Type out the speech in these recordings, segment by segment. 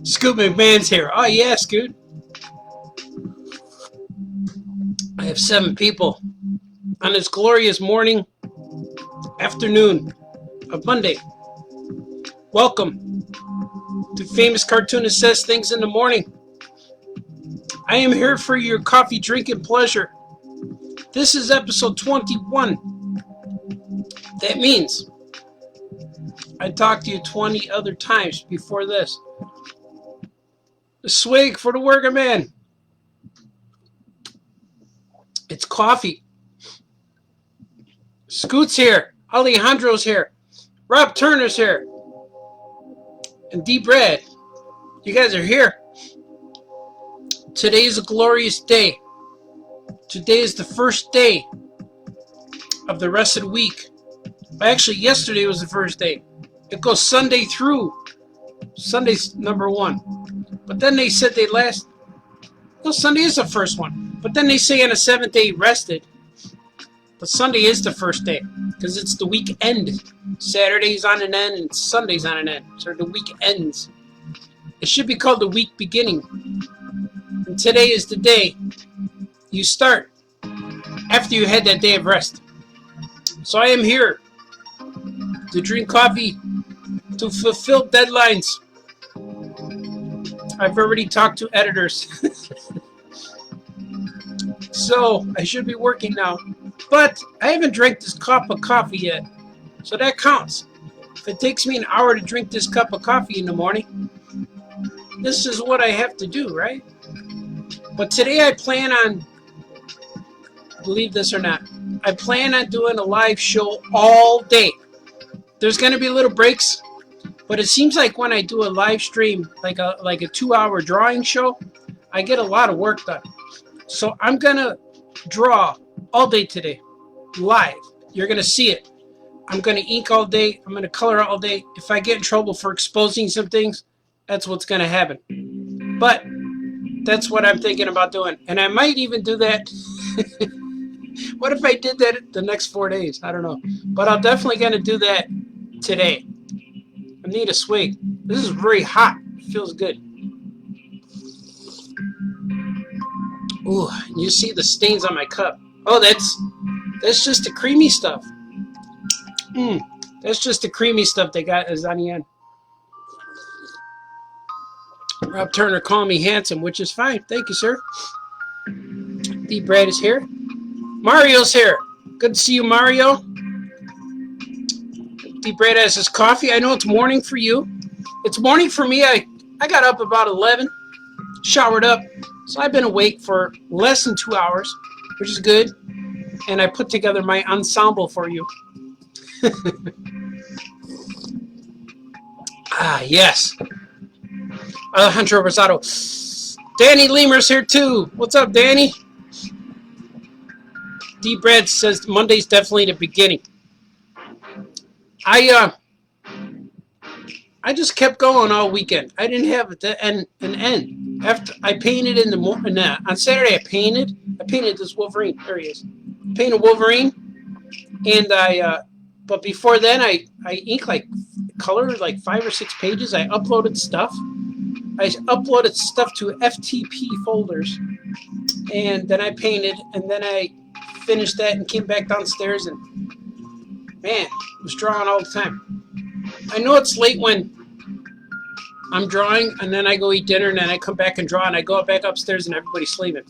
Scoot McMahon's here. Oh yeah, Scoot. I have 7 people on this glorious morning, afternoon of Monday. Welcome to Famous Cartoonist Says Things in the Morning. I am here for your coffee drinking pleasure. This is episode 21. That means I talked to you 20 other times before this. A swig for the working man. It's coffee. Scoot's here. Alejandro's here. Rob Turner's here. And D. Brad. You guys are here. Today is a glorious day. Today is the first day of the rest of the week. Actually, yesterday was the first day. It goes Sunday through. Sunday's number 1. But then they said they last... Well, Sunday is the first one. But then they say on the 7th day rested. But Sunday is the first day. Because it's the weekend. Saturday's on an end and Sunday's on an end. So the week ends. It should be called the week beginning. And today is the day you start after you had that day of rest. So I am here to drink coffee, to fulfill deadlines. I've already talked to editors. So I should be working now. But I haven't drank this cup of coffee yet. So that counts. If it takes me an hour to drink this cup of coffee in the morning, this is what I have to do, right? But today I plan on, believe this or not, I plan on doing a live show all day. There's going to be little breaks, but it seems like when I do a live stream, like a 2-hour drawing show, I get a lot of work done. So I'm going to draw all day today, live. You're going to see it. I'm going to ink all day. I'm going to color all day. If I get in trouble for exposing some things, that's what's going to happen. But that's what I'm thinking about doing. And I might even do that. What if I did that the next 4 days? I don't know. But I'm definitely going to do that today. I need a swig. This is very hot. It feels good. Ooh, you see the stains on my cup. Oh, that's just the creamy stuff. That's just the creamy stuff they got is on the end. Rob Turner called me handsome, which is fine. Thank you, sir. D. Brad is here. Mario's here. Good to see you, Mario. D. Brad has his coffee. I know it's morning for you. It's morning for me. I got up about 11, showered up. So I've been awake for less than 2 hours, which is good. And I put together my ensemble for you. Ah, yes. Alejandro Rosado. Danny Lemer's here too. What's up, Danny? D. Brad says Monday's definitely the beginning. I just kept going all weekend. I didn't have an end. After I painted in the morning, on Saturday I painted this Wolverine. There he is. Painted Wolverine, and but before then I inked colored 5 or 6 pages. I uploaded stuff. I uploaded stuff to FTP folders, and then I painted, and then I finished that and came back downstairs, and man, I was drawing all the time. I know it's late when I'm drawing, and then I go eat dinner, and then I come back and draw, and I go back upstairs, and everybody's sleeping.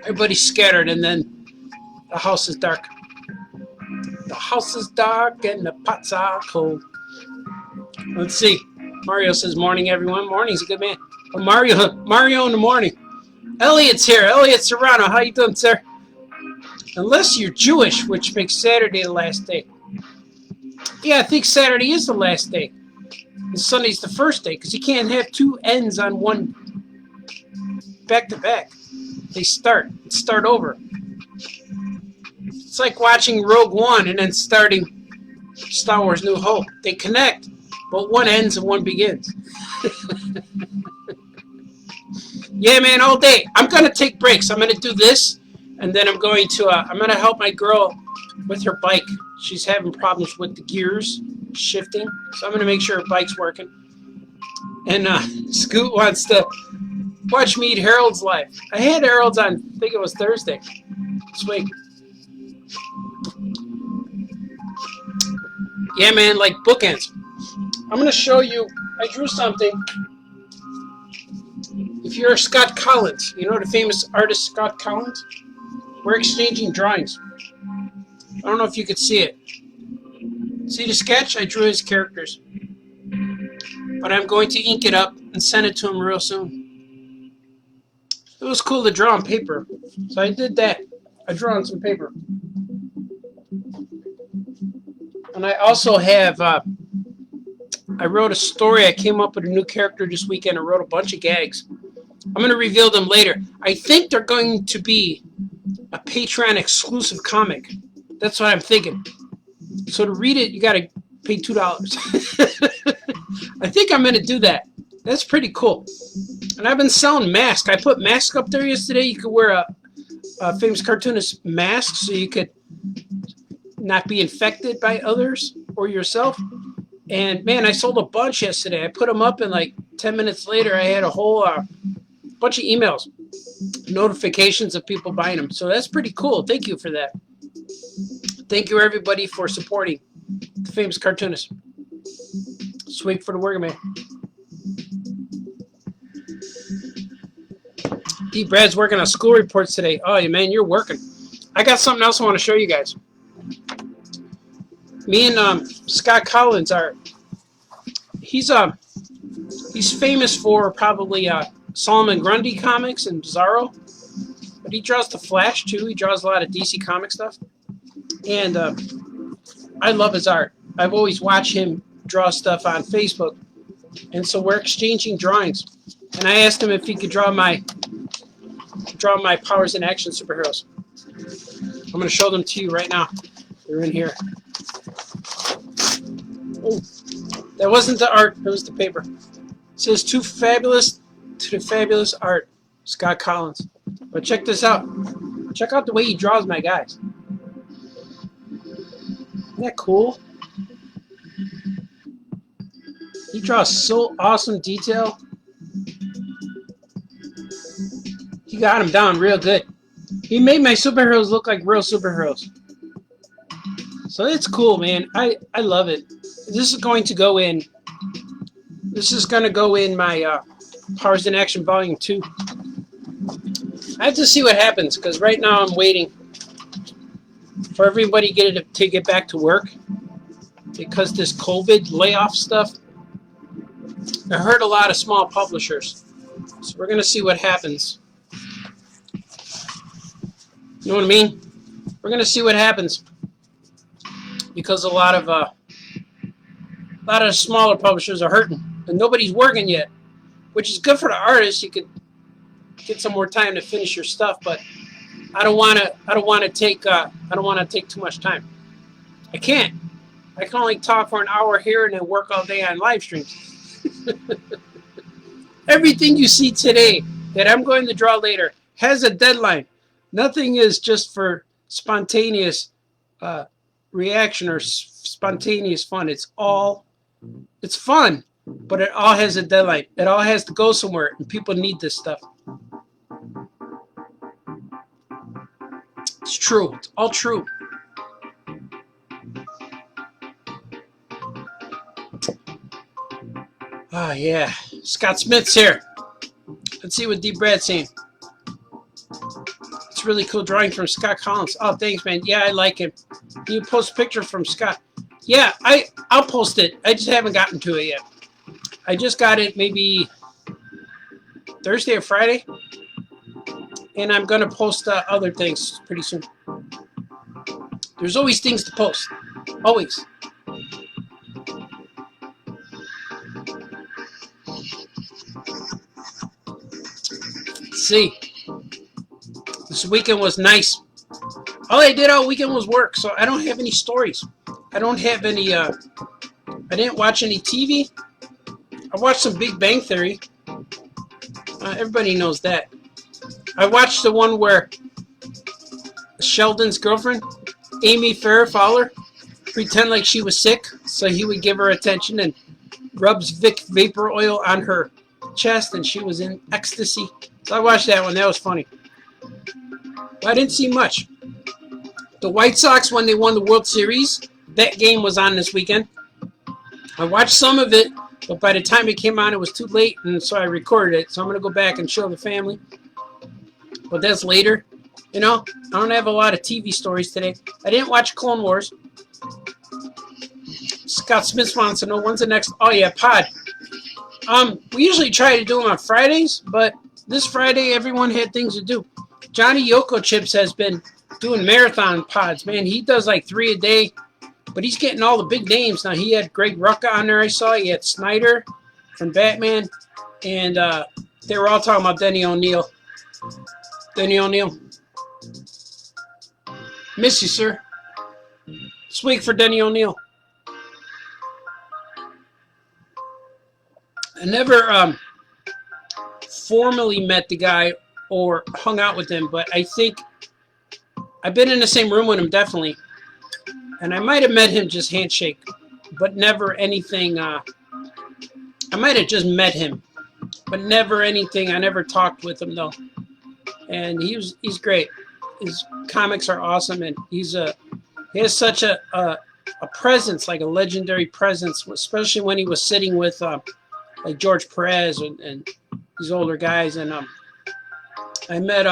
Everybody's scattered, and then The house is dark. The house is dark and the pots are cold. Let's see. Mario says, morning, everyone. Morning's a good man. Oh, Mario in the morning. Elliot's here. Elliot Serrano. How you doing, sir? Unless you're Jewish, which makes Saturday the last day. Yeah, I think Saturday is the last day. And Sunday's the first day, because you can't have two ends on one back-to-back. They start over. It's like watching Rogue One and then starting Star Wars New Hope. They connect, but one ends and one begins. Yeah, man, all day. I'm going to take breaks. I'm going to do this, and then I'm going to help my girl with her bike. She's having problems with the gears shifting, so I'm going to make sure her bike's working. And Scoot wants to watch me eat Harold's Life. I had Harold's on, I think it was Thursday this week. Yeah, man, like bookends. I'm going to show you, I drew something. If you're Scott Collins, you know the famous artist Scott Collins? We're exchanging drawings. I don't know if you could see it. See the sketch? I drew his characters. But I'm going to ink it up and send it to him real soon. It was cool to draw on paper. So I did that. I drew on some paper. And I also have, I wrote a story. I came up with a new character this weekend. I wrote a bunch of gags. I'm going to reveal them later. I think they're going to be a Patreon exclusive comic. That's what I'm thinking. So to read it, you got to pay $2. I think I'm going to do that. That's pretty cool. And I've been selling masks. I put masks up there yesterday. You could wear a famous cartoonist mask so you could not be infected by others or yourself. And man, I sold a bunch yesterday. I put them up, and like 10 minutes later, I had a whole bunch of emails, notifications of people buying them. So that's pretty cool. Thank you for that. Thank you, everybody, for supporting the famous cartoonist. Swing for the working man. D. Brad's working on school reports today. Oh, yeah, man, you're working. I got something else I want to show you guys. Me and Scott Collins are. He's famous for probably Solomon Grundy comics and Bizarro, but he draws the Flash too. He draws a lot of DC comic stuff, and I love his art. I've always watched him draw stuff on Facebook, and so we're exchanging drawings. And I asked him if he could draw my Powers in Action superheroes. I'm going to show them to you right now. They're in here. Oh, that wasn't the art. It was the paper. It says "Too Fabulous to the Fabulous Art," Scott Collins. But check this out. Check out the way he draws my guys. Isn't that cool? He draws so awesome detail. He got him down real good. He made my superheroes look like real superheroes. So it's cool, man. I love it. This is going to go in. This is going to go in my Powers in Action Volume 2. I have to see what happens, because right now I'm waiting for everybody to get back to work, because this COVID layoff stuff. I heard a lot of small publishers. So we're going to see what happens. You know what I mean? We're going to see what happens, because a lot of smaller publishers are hurting, and nobody's working yet, which is good for the artists. You could get some more time to finish your stuff, but I don't want to take too much time. I can't. I can only talk for an hour here and then work all day on live streams. Everything you see today that I'm going to draw later has a deadline. Nothing is just for spontaneous reaction or spontaneous fun. It's fun, but it all has a deadline. It all has to go somewhere, and people need this stuff. It's true. It's all true. Oh, yeah. Scott Smith's here. Let's see what D. Brad's saying. It's That's really cool drawing from Scott Collins. Oh, thanks, man. Yeah, I like him. Can you post a picture from Scott? Yeah, I'll post it. I just haven't gotten to it yet. I just got it maybe Thursday or Friday, and I'm gonna post other things pretty soon. There's always things to post. Always. Let's see. This weekend was nice. All I did all weekend was work, so I don't have any stories. I don't have any, I didn't watch any TV. I watched some Big Bang Theory. Everybody knows that. I watched the one where Sheldon's girlfriend, Amy Farrah Fowler, pretend like she was sick so he would give her attention and rubs Vic vapor oil on her chest and she was in ecstasy. So I watched that one. That was funny. But I didn't see much. The White Sox, when they won the World Series, that game was on this weekend. I watched some of it, but by the time it came on, it was too late, and so I recorded it. So I'm going to go back and show the family. But that's later. You know, I don't have a lot of TV stories today. I didn't watch Clone Wars. Scott Smith wants to know when's the next. Oh yeah, pod. We usually try to do them on Fridays, but this Friday everyone had things to do. Johnny Yoko Chips has been doing marathon pods. Man, he does like 3 a day, but he's getting all the big names now. He had Greg Rucka on there. I saw. He had Snyder from Batman, and they were all talking about Denny O'Neil. Denny O'Neil. Miss you, sir. This week for Denny O'Neil. I never formally met the guy or hung out with him, but I think I've been in the same room with him, definitely. And I might have met him just handshake, but never anything. I might have just met him, but never anything. I never talked with him, though. And he's great. His comics are awesome, and he has such a presence, like a legendary presence, especially when he was sitting with like George Perez and these older guys. And I met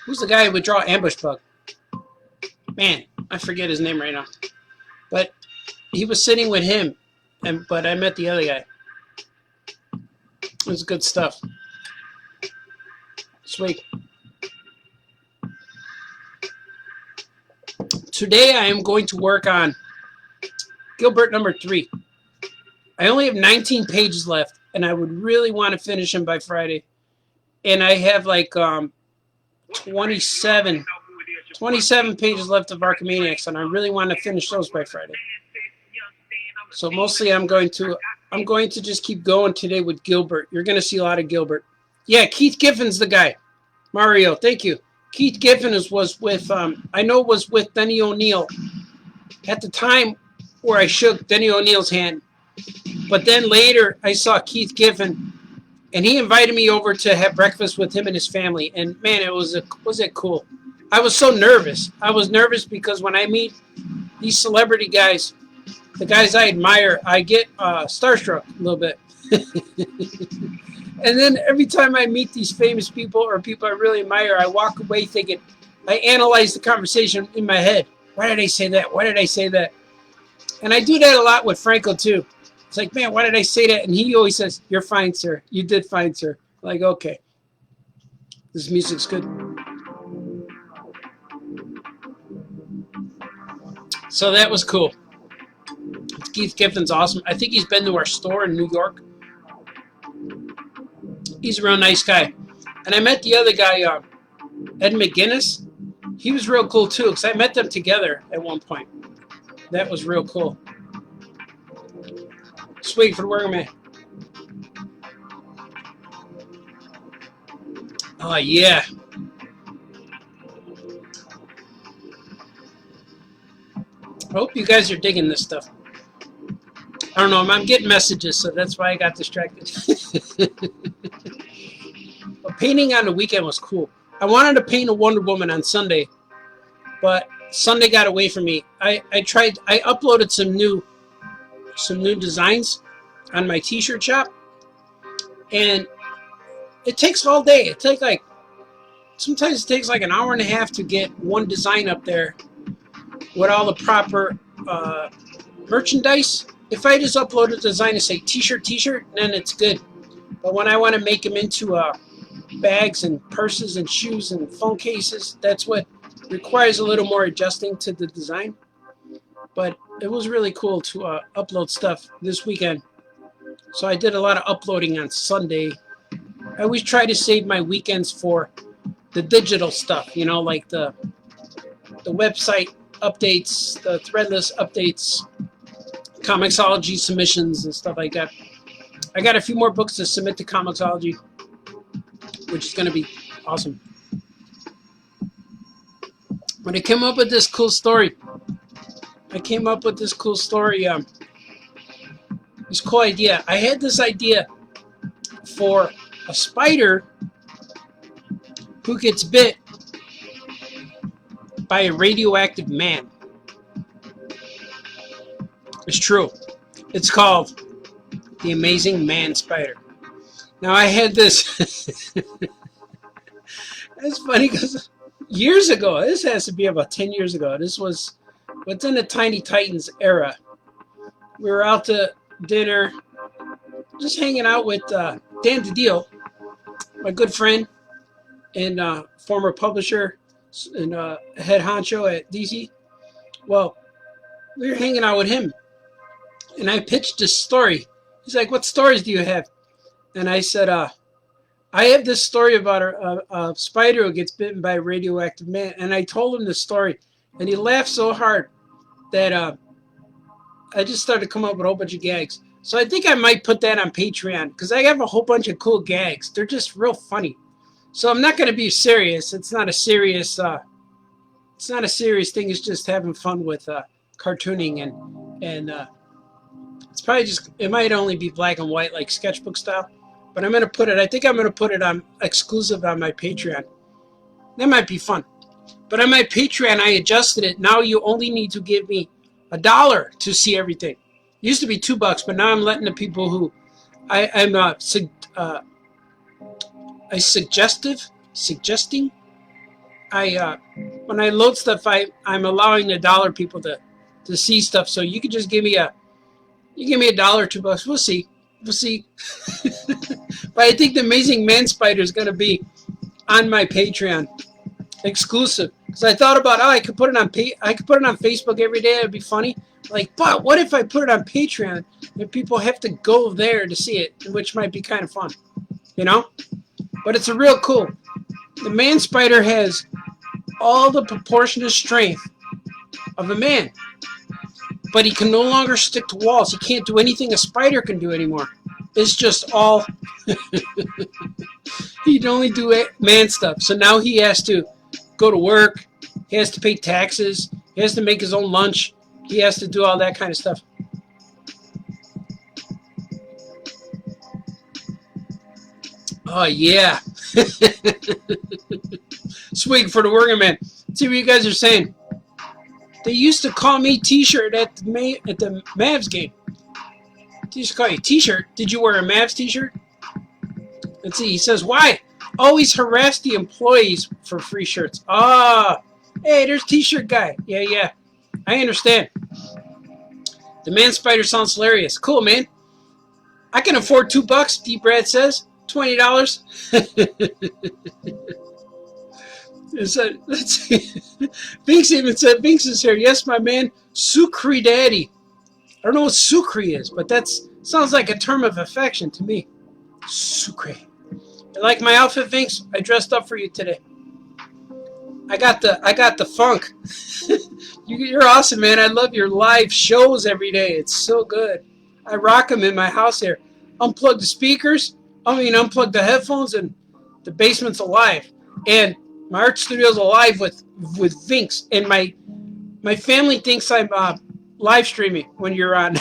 who's the guy who would draw Ambush Bug? Man, I forget his name right now. But he was sitting with him, but I met the other guy. It was good stuff. Sweet. Today I am going to work on Gilbert number 3. I only have 19 pages left, and I would really want to finish them by Friday. And I have like 27 pages left of Archimaniacs, and I really want to finish those by Friday. So mostly I'm going to just keep going today with Gilbert. You're going to see a lot of Gilbert. Yeah, Keith Giffin's the guy. Mario, thank you. Keith Giffen was with, I know was with Denny O'Neil at the time where I shook Denny O'Neil's hand. But then later I saw Keith Giffen, and he invited me over to have breakfast with him and his family. And man, was it cool. I was so nervous. I was nervous because when I meet these celebrity guys, the guys I admire, I get starstruck a little bit. And then every time I meet these famous people or people I really admire, I walk away thinking, I analyze the conversation in my head. Why did I say that? Why did I say that? And I do that a lot with Franco, too. It's like, man, why did I say that? And he always says, you're fine, sir. You did fine, sir. Like, okay. This music's good. So that was cool. Keith Giffin's awesome. I think he's been to our store in New York. He's a real nice guy. And I met the other guy, Ed McGuinness. He was real cool, too, because I met them together at one point. That was real cool. Sweet for the working man. Oh, yeah. I hope you guys are digging this stuff. I don't know. I'm getting messages, so that's why I got distracted. But painting on the weekend was cool. I wanted to paint a Wonder Woman on Sunday, but Sunday got away from me. I uploaded some new designs on my t-shirt shop, and it takes all day. It takes like sometimes it takes like an hour and a half to get one design up there with all the proper merchandise. If I just upload a design and say t-shirt, then it's good. But when I want to make them into bags and purses and shoes and phone cases, that's what requires a little more adjusting to the design. But it was really cool to upload stuff this weekend. So I did a lot of uploading on Sunday. I always try to save my weekends for the digital stuff, you know, like the website updates, the Threadless updates, Comixology submissions and stuff like that. I got a few more books to submit to Comixology, which is going to be awesome. But I came up with this cool story. This cool idea. I had this idea for a spider who gets bit by a radioactive man. It's true. It's called The Amazing Man Spider. Now I had this. It's funny because years ago, this has to be about 10 years ago. This was within the Tiny Titans era. We were out to dinner, just hanging out with Dan DeDeal, my good friend and former publisher and head honcho at DC. Well, we were hanging out with him, and I pitched this story. He's like, "What stories do you have?" And I said, "I have this story about a spider who gets bitten by a radioactive man." And I told him the story, and he laughed so hard that I just started to come up with a whole bunch of gags. So I think I might put that on Patreon because I have a whole bunch of cool gags. They're just real funny. So I'm not going to be serious. It's not a serious. It's not a serious thing. It's just having fun with cartooning and it's probably just. It might only be black and white like sketchbook style, but I'm going to put it. I think I'm going to put it on exclusive on my Patreon. That might be fun. But on my Patreon, I adjusted it. Now you only need to give me $1 to see everything. It used to be $2, but now I'm letting the people who suggesting. When I load stuff, I'm allowing the $1 people to see stuff. So you could just give me $1, $2. We'll see. But I think the Amazing Man Spider is going to be on my Patreon exclusive. Because I thought about, I could put it on Facebook every day. It'd be funny. Like, but what if I put it on Patreon and people have to go there to see it, which might be kind of fun, you know? But it's a real cool. The man spider has all the proportionate strength of a man, but he can no longer stick to walls. He can't do anything a spider can do anymore. It's just all. He can only do man stuff. So now he has to go to work. He has to pay taxes. He has to make his own lunch. He has to do all that kind of stuff. Oh, yeah. Swig for the working man. See what you guys are saying. They used to call me T-shirt at the Mavs game. They used to call you T-shirt. Did you wear a Mavs T-shirt? Let's see. He says, why? Always harass the employees for free shirts. Ah. Hey, there's T-shirt guy. Yeah. I understand. The man spider sounds hilarious. Cool, man. I can afford $2, D. Brad says. $20. Let's see. Binks even said, Binks is here. Yes, my man. Sucre Daddy. I don't know what sucre is, but that sounds like a term of affection to me. Sucre. You like my outfit, Binks? I dressed up for you today. I got the funk. You're awesome, man. I love your live shows every day. It's so good. I rock them in my house here. Unplug the speakers. Unplug the headphones, and the basement's alive. And my art studio's alive with Vinks. And my family thinks I'm live streaming when you're on.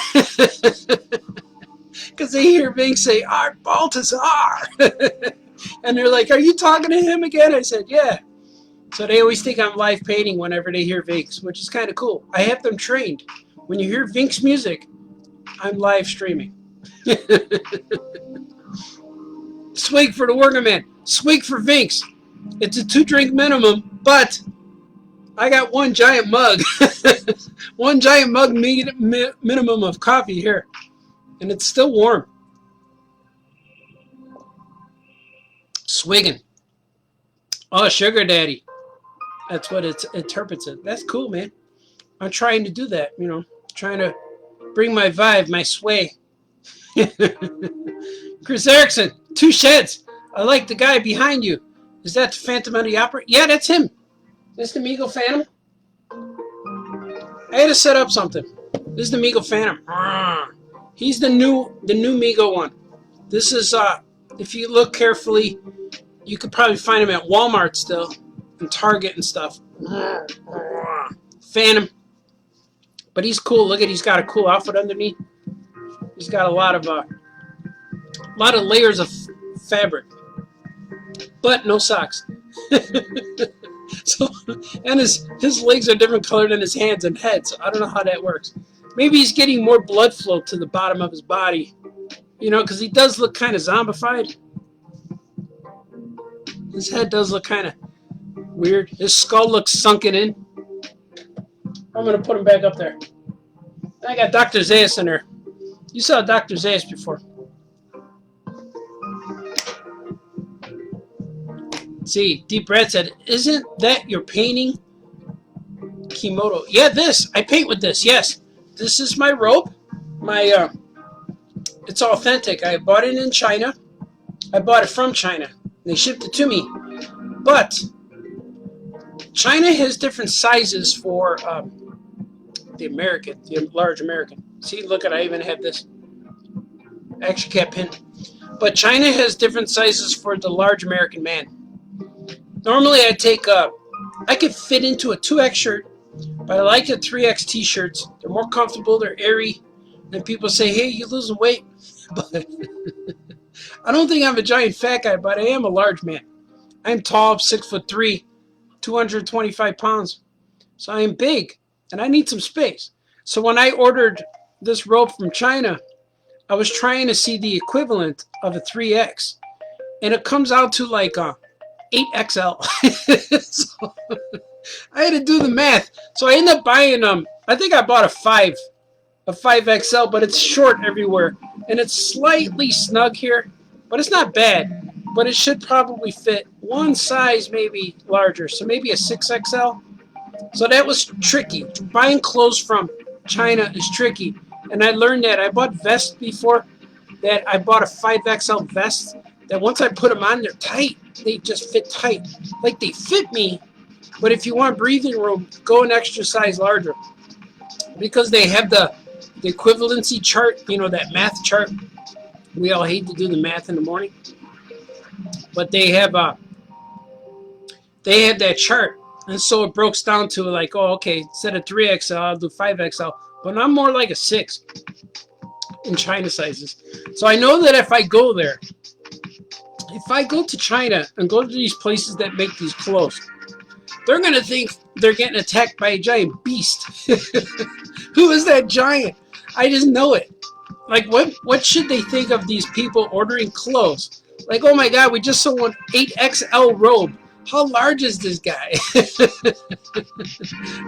Because they hear Vinks say, Art Baltazar. And they're like, are you talking to him again? I said, yeah. So they always think I'm live painting whenever they hear Vinks, which is kind of cool. I have them trained. When you hear Vinks music, I'm live streaming. Swig for the working man. Swig for Vinks. It's a 2-drink minimum, but I got one giant mug. One giant mug minimum of coffee here. And it's still warm. Swigging. Oh, sugar daddy. That's what it interprets it. That's cool, man. I'm trying to do that, you know. Trying to bring my vibe, my sway. Chris Erickson, 2 sheds. I like the guy behind you. Is that the Phantom of the Opera? Yeah, that's him. This the Meagle Phantom. I had to set up something. This is the Meagle Phantom. He's the new Meagle one. This is if you look carefully, you could probably find him at Walmart still, and Target and stuff. Phantom. But he's cool. Look at, he's got a cool outfit underneath. He's got a lot of layers of fabric, but no socks. So, and his legs are different color than his hands and head. So I don't know how that works. Maybe he's getting more blood flow to the bottom of his body, you know, because he does look kind of zombified. His head does look kind of weird. His skull looks sunken in. I'm gonna put him back up there. I got Dr. Zayas in there. You saw Dr. Zayas before. See, Deep Red said, "Isn't that your painting, Kimoto?" Yeah, this. I paint with this. Yes, this is my rope. My it's authentic. I bought it in China. I bought it from China. They shipped it to me. But China has different sizes for the large American. See, look at, I even have this. I actually can't pin. But China has different sizes for the large American man. Normally I take I could fit into a 2X shirt, but I like the 3X t-shirts. They're more comfortable, they're airy. And people say, "Hey, you're losing weight." But I don't think I'm a giant fat guy, but I am a large man. I'm tall, 6'3", 225 pounds. So I am big, and I need some space. So when I ordered this rope from China, I was trying to see the equivalent of a 3X. And it comes out to like 8XL. So I had to do the math. So I ended up buying I think I bought a 5XL, but it's short everywhere. And it's slightly snug here, but it's not bad. But it should probably fit one size maybe larger. So maybe a 6XL. So that was tricky. Buying clothes from China is tricky. And I learned that. I bought vests before. That I bought a 5XL vest. That once I put them on, they're tight. They just fit tight. Like they fit me. But if you want breathing room, go an extra size larger. Because they have the equivalency chart, you know, that math chart. We all hate to do the math in the morning. But they have that chart. And so it breaks down to like, oh, okay, instead of 3XL, I'll do 5XL. But I'm more like a 6 in China sizes. So I know that if I go there, if I go to China and go to these places that make these clothes, they're going to think they're getting attacked by a giant beast. Who is that giant? I just know it. Like, what should they think of these people ordering clothes? Like, oh my God, we just saw an 8XL robe. How large is this guy?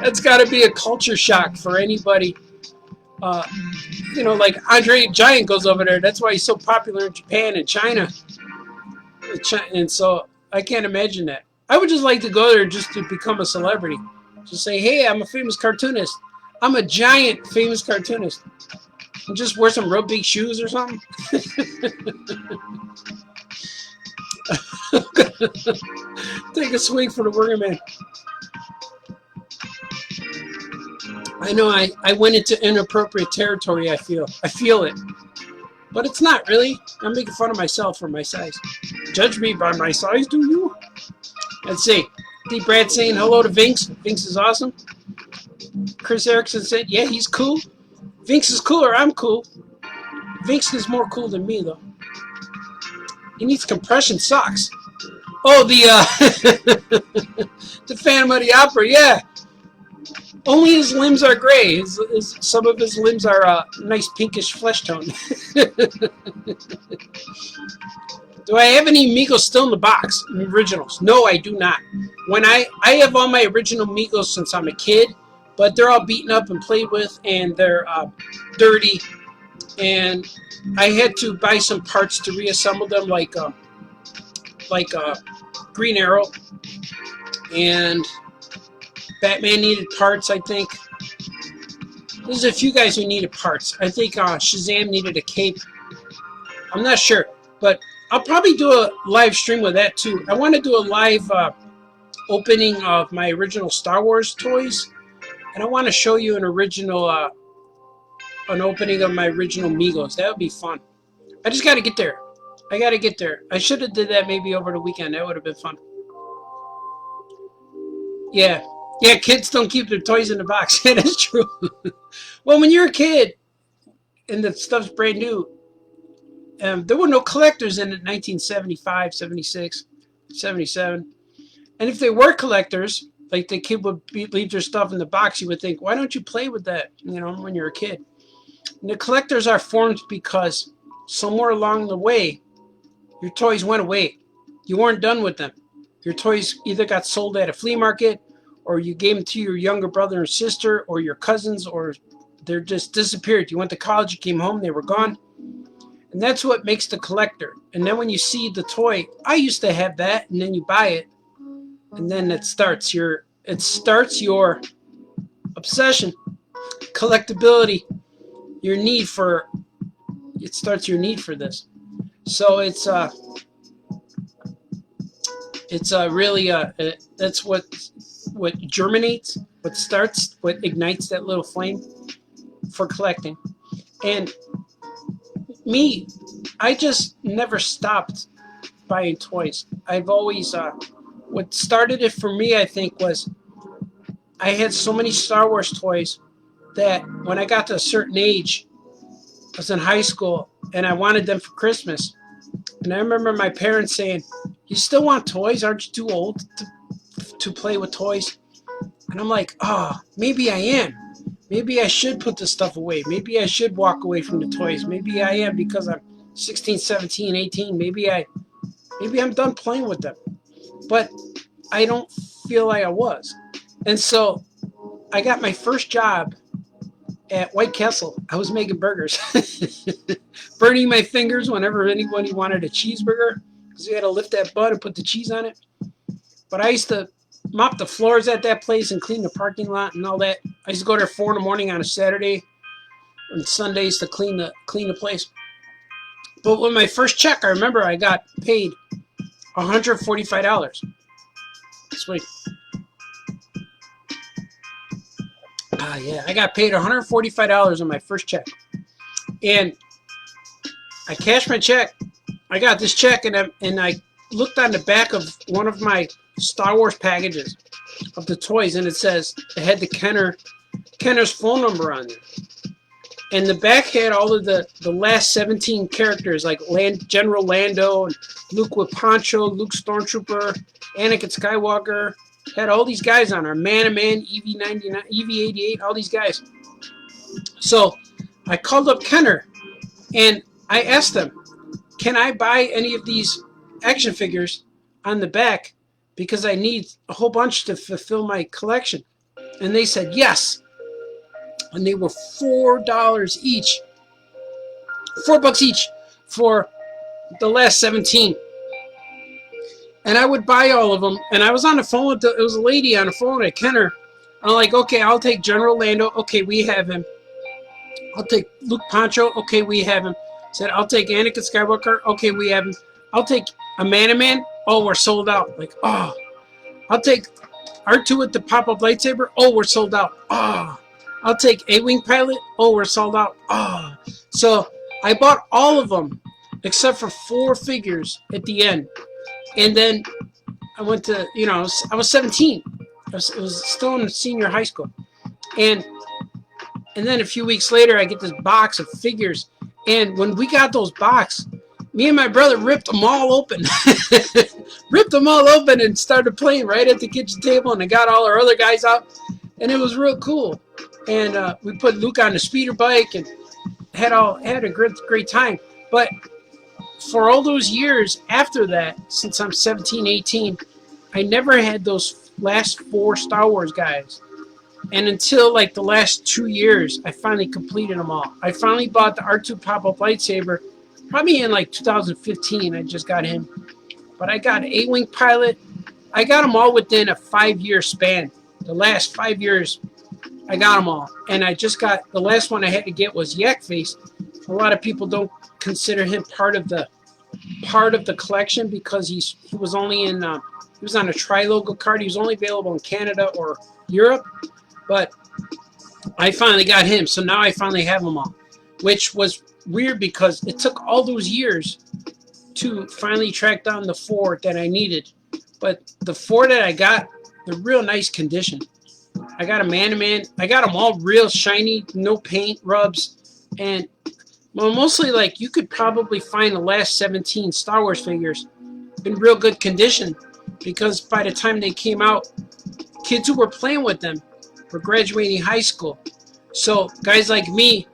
That's got to be a culture shock for anybody. You know, like Andre Giant goes over there. That's why he's so popular in Japan and China. And so I can't imagine that. I would just like to go there just to become a celebrity. Just say, hey, I'm a famous cartoonist. I'm a giant famous cartoonist. And just wear some real big shoes or something. Take a swing for the working man. I know I went into inappropriate territory, I feel it. But it's not really. I'm making fun of myself for my size. Judge me by my size, do you? Let's see. Deep Brad saying hello to Vinx. Vinx is awesome. Chris Erickson said, yeah, he's cool. Vinx is cooler, I'm cool. Vinx is more cool than me, though. He needs compression socks. Oh, the Phantom of the Opera, yeah. Only his limbs are gray. Some of his limbs are nice pinkish flesh tone. Do I have any Migos still in the box? Originals? No, I do not. When I have all my original Migos since I'm a kid, but they're all beaten up and played with, and they're dirty. And I had to buy some parts to reassemble them, like Green Arrow and Batman needed parts. I think there's a few guys who needed parts. I think Shazam needed a cape. I'm not sure, but I'll probably do a live stream with that too. I want to do a live opening of my original Star Wars toys, and I want to show you an opening of my original Migos. That would be fun. I just got to get there. I got to get there. I should have did that maybe over the weekend. That would have been fun. Yeah. Yeah, kids don't keep their toys in the box. Yeah, that's true. Well, when you're a kid and the stuff's brand new, there were no collectors in 1975, 76, 77. And if they were collectors, like the kid would leave their stuff in the box, you would think, why don't you play with that, when you're a kid? And the collectors are formed because somewhere along the way, your toys went away. You weren't done with them. Your toys either got sold at a flea market, or you gave them to your younger brother or sister, or your cousins, or they're just disappeared. You went to college, you came home, they were gone. And that's what makes the collector. And then when you see the toy, I used to have that, and then you buy it, and then it starts your obsession, collectability, it starts your need for this. So it's really that's what germinates, what ignites that little flame for collecting. And me, I just never stopped buying toys. I've always what started it for me, I think, was I had so many Star Wars toys that when I got to a certain age, I was in high school and I wanted them for Christmas. And I remember my parents saying, "You still want toys? Aren't you too old to play with toys?" And I'm like, "Oh, maybe I am. Maybe I should put this stuff away. Maybe I should walk away from the toys. Maybe I am because I'm 16, 17, 18. Maybe I'm done playing with them." But I don't feel like I was. And so I got my first job at White Castle. I was making burgers. Burning my fingers whenever anybody wanted a cheeseburger, because you had to lift that bun and put the cheese on it. But I used to mop the floors at that place and clean the parking lot and all that. I used to go there 4 in the morning on a Saturday and Sundays to clean the place. But with my first check, I remember I got paid $145. Sweet. Yeah, I got paid $145 on my first check. And I cashed my check. I got this check, and I looked on the back of one of my Star Wars packages of the toys, and it had the Kenner's phone number on there. And the back had all of the last 17 characters, like General Lando, and Luke with Poncho, Luke Stormtrooper, Anakin Skywalker. Had all these guys on there. Man-a-Man, EV-99, EV-88, all these guys. So I called up Kenner, and I asked them, can I buy any of these action figures on the back? Because I need a whole bunch to fulfill my collection. And they said yes. And they were $4 each. $4 each for the last 17. And I would buy all of them. And I was on the phone with it was a lady on the phone at Kenner. I'm like, okay, I'll take General Lando. Okay, we have him. I'll take Luke Poncho. Okay, we have him. Said, I'll take Anakin Skywalker. Okay, we have him. I'll take a Man-a-Man. Oh, we're sold out. Like, oh. I'll take R2 with the pop-up lightsaber. Oh, we're sold out. Oh. I'll take A-Wing Pilot. Oh, we're sold out. Oh. So I bought all of them except for 4 figures at the end. And then I went to, I was 17. I was still in senior high school. And then a few weeks later, I get this box of figures. And when we got those boxes, me and my brother ripped them all open. Ripped them all open and started playing right at the kitchen table. And I got all our other guys out. And it was real cool. And we put Luke on the speeder bike and had a great time. But for all those years after that, since I'm 17, 18, I never had those last 4 Star Wars guys. And until like the last 2 years, I finally completed them all. I finally bought the R2 pop-up lightsaber, probably in like 2015. I just got him. But I got A-Wing Pilot. I got them all within a 5-year span. The last 5 years, I got them all. And I just got, the last one I had to get was Yak Face. A lot of people don't consider him part of the collection because he was only in, he was on a tri-logo card. He was only available in Canada or Europe. But I finally got him, so now I finally have them all, which was weird because it took all those years to finally track down the 4 that I needed. But the 4 that I got, they're real nice condition. I got a man-to-man. I got them all real shiny, no paint rubs, and well, mostly like you could probably find the last 17 Star Wars figures in real good condition because by the time they came out, kids who were playing with them were graduating high school. So guys like me,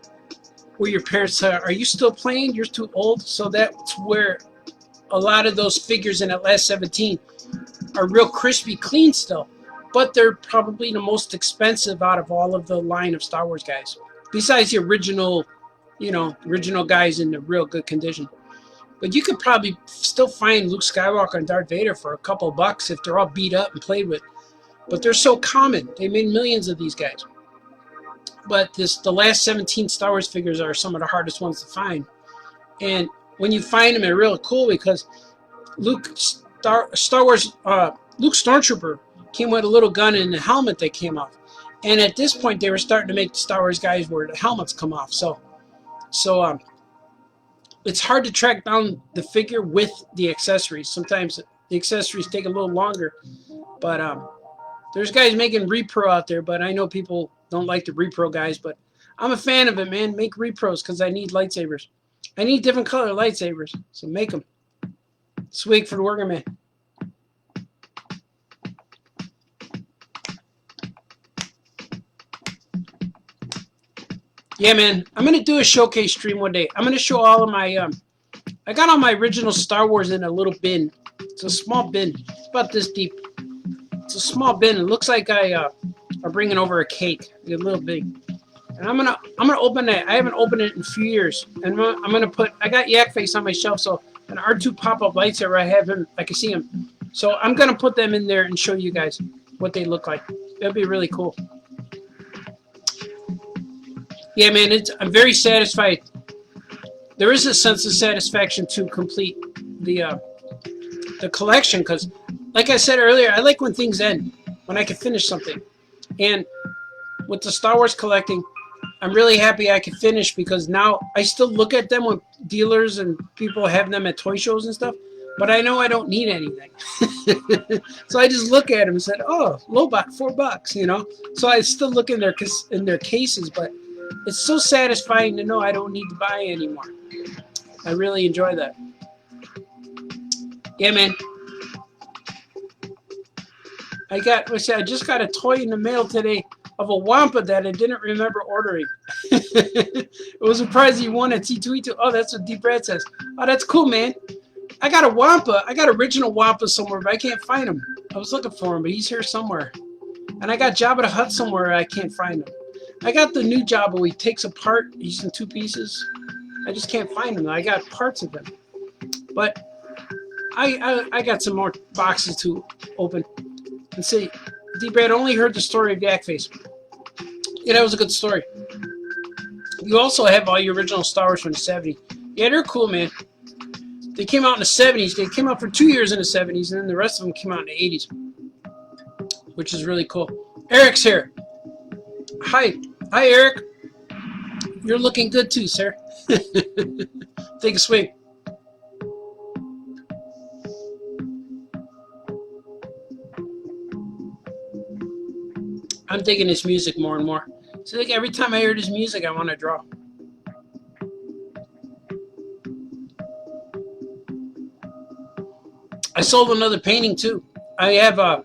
where your parents say, are you still playing? You're too old. So that's where a lot of those figures in that last 17 are real crispy clean still. But they're probably the most expensive out of all of the line of Star Wars guys. Besides the original, you know, original guys in the real good condition. But you could probably still find Luke Skywalker and Darth Vader for a couple bucks if they're all beat up and played with. But they're so common. They made millions of these guys. But the last 17 Star Wars figures are some of the hardest ones to find. And when you find them, they're really cool because Luke Stormtrooper came with a little gun and a helmet that came off. And at this point, they were starting to make the Star Wars guys where the helmets come off. So it's hard to track down the figure with the accessories. Sometimes the accessories take a little longer. But there's guys making repro out there, but I know people don't like the repro guys, but I'm a fan of it, man. Make repros because I need lightsabers. I need different color lightsabers, so make them. Swig for the worker man. Yeah, man. I'm going to do a showcase stream one day. I'm going to show all of my, I got all my original Star Wars in a little bin. It's a small bin. It's about this deep. It's a small bin. It looks like I'm bringing over a cake. A little big. And I'm gonna open that. I haven't opened it in a few years. And I'm gonna put. I got Yak Face on my shelf, so an R2 pop-up lightsaber. I have him. I can see him. So I'm gonna put them in there and show you guys what they look like. That'd be really cool. Yeah, man. I'm very satisfied. There is a sense of satisfaction to complete the collection because. Like I said earlier, I like when things end, when I can finish something. And with the Star Wars collecting, I'm really happy I can finish because now I still look at them when dealers and people have them at toy shows and stuff, but I know I don't need anything. So I just look at them and said, oh, Lobot, $4, you know? So I still look in their cases, but it's so satisfying to know I don't need to buy anymore. I really enjoy that. Yeah, man. I just got a toy in the mail today of a Wampa that I didn't remember ordering. It was surprised he won a T2E2. Oh, that's what Deep Red says. Oh, that's cool, man. I got a Wampa. I got original Wampa somewhere, but I can't find him. I was looking for him, but he's here somewhere. And I got Jabba the Hutt somewhere. I can't find him. I got the new Jabba where he takes apart. He's in 2 pieces. I just can't find him. I got parts of him. But I got some more boxes to open. And see, D-Brad only heard the story of Yak Face. Yeah, that was a good story. You also have all your original Star Wars from the 70s. Yeah, they're cool, man. They came out in the 70s. They came out for 2 years in the 70s, and then the rest of them came out in the 80s, which is really cool. Eric's here. Hi. Hi, Eric. You're looking good too, sir. Take a swing. I'm digging this music more and more. So like every time I hear this music, I want to draw. I sold another painting too. I have I'm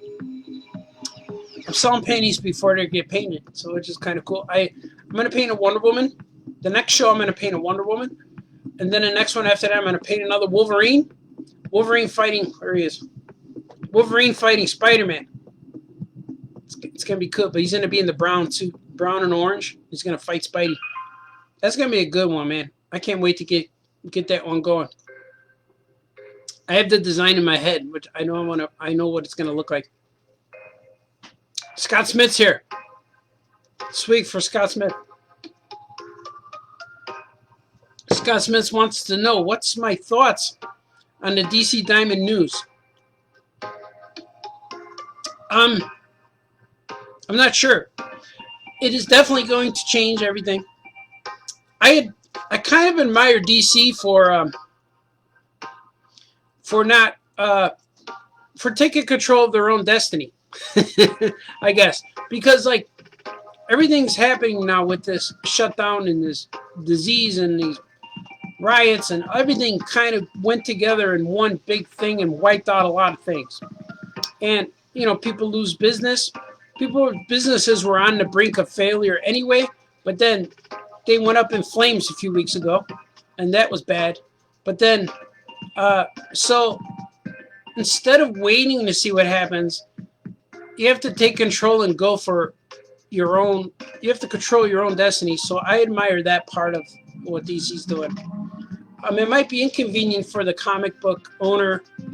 selling paintings before they get painted, so it's just kind of cool. I'm gonna paint a Wonder Woman. The next show I'm gonna paint a Wonder Woman And then the next one after that, I'm going to paint another Wolverine. Wolverine fighting, where he is. Wolverine fighting Spider-Man. It's going to be cool, but he's going to be in the brown suit, brown and orange. He's going to fight Spidey. That's going to be a good one, man. I can't wait to get that one going. I have the design in my head, which I know what it's going to look like. Scott Smith's here. Sweet for Scott Smith. Scott Smith wants to know, what's my thoughts on the DC Diamond news? I'm not sure. It is definitely going to change everything. I kind of admire DC for taking control of their own destiny. I guess, because like everything's happening now with this shutdown and this disease and these riots, and everything kind of went together in one big thing and wiped out a lot of things. And you know, people lose business. Businesses were on the brink of failure anyway, but then they went up in flames a few weeks ago, and that was bad. But then, so instead of waiting to see what happens, you have to take control and go for your own. You have to control your own destiny. So I admire that part of what DC's doing. It might be inconvenient for the comic book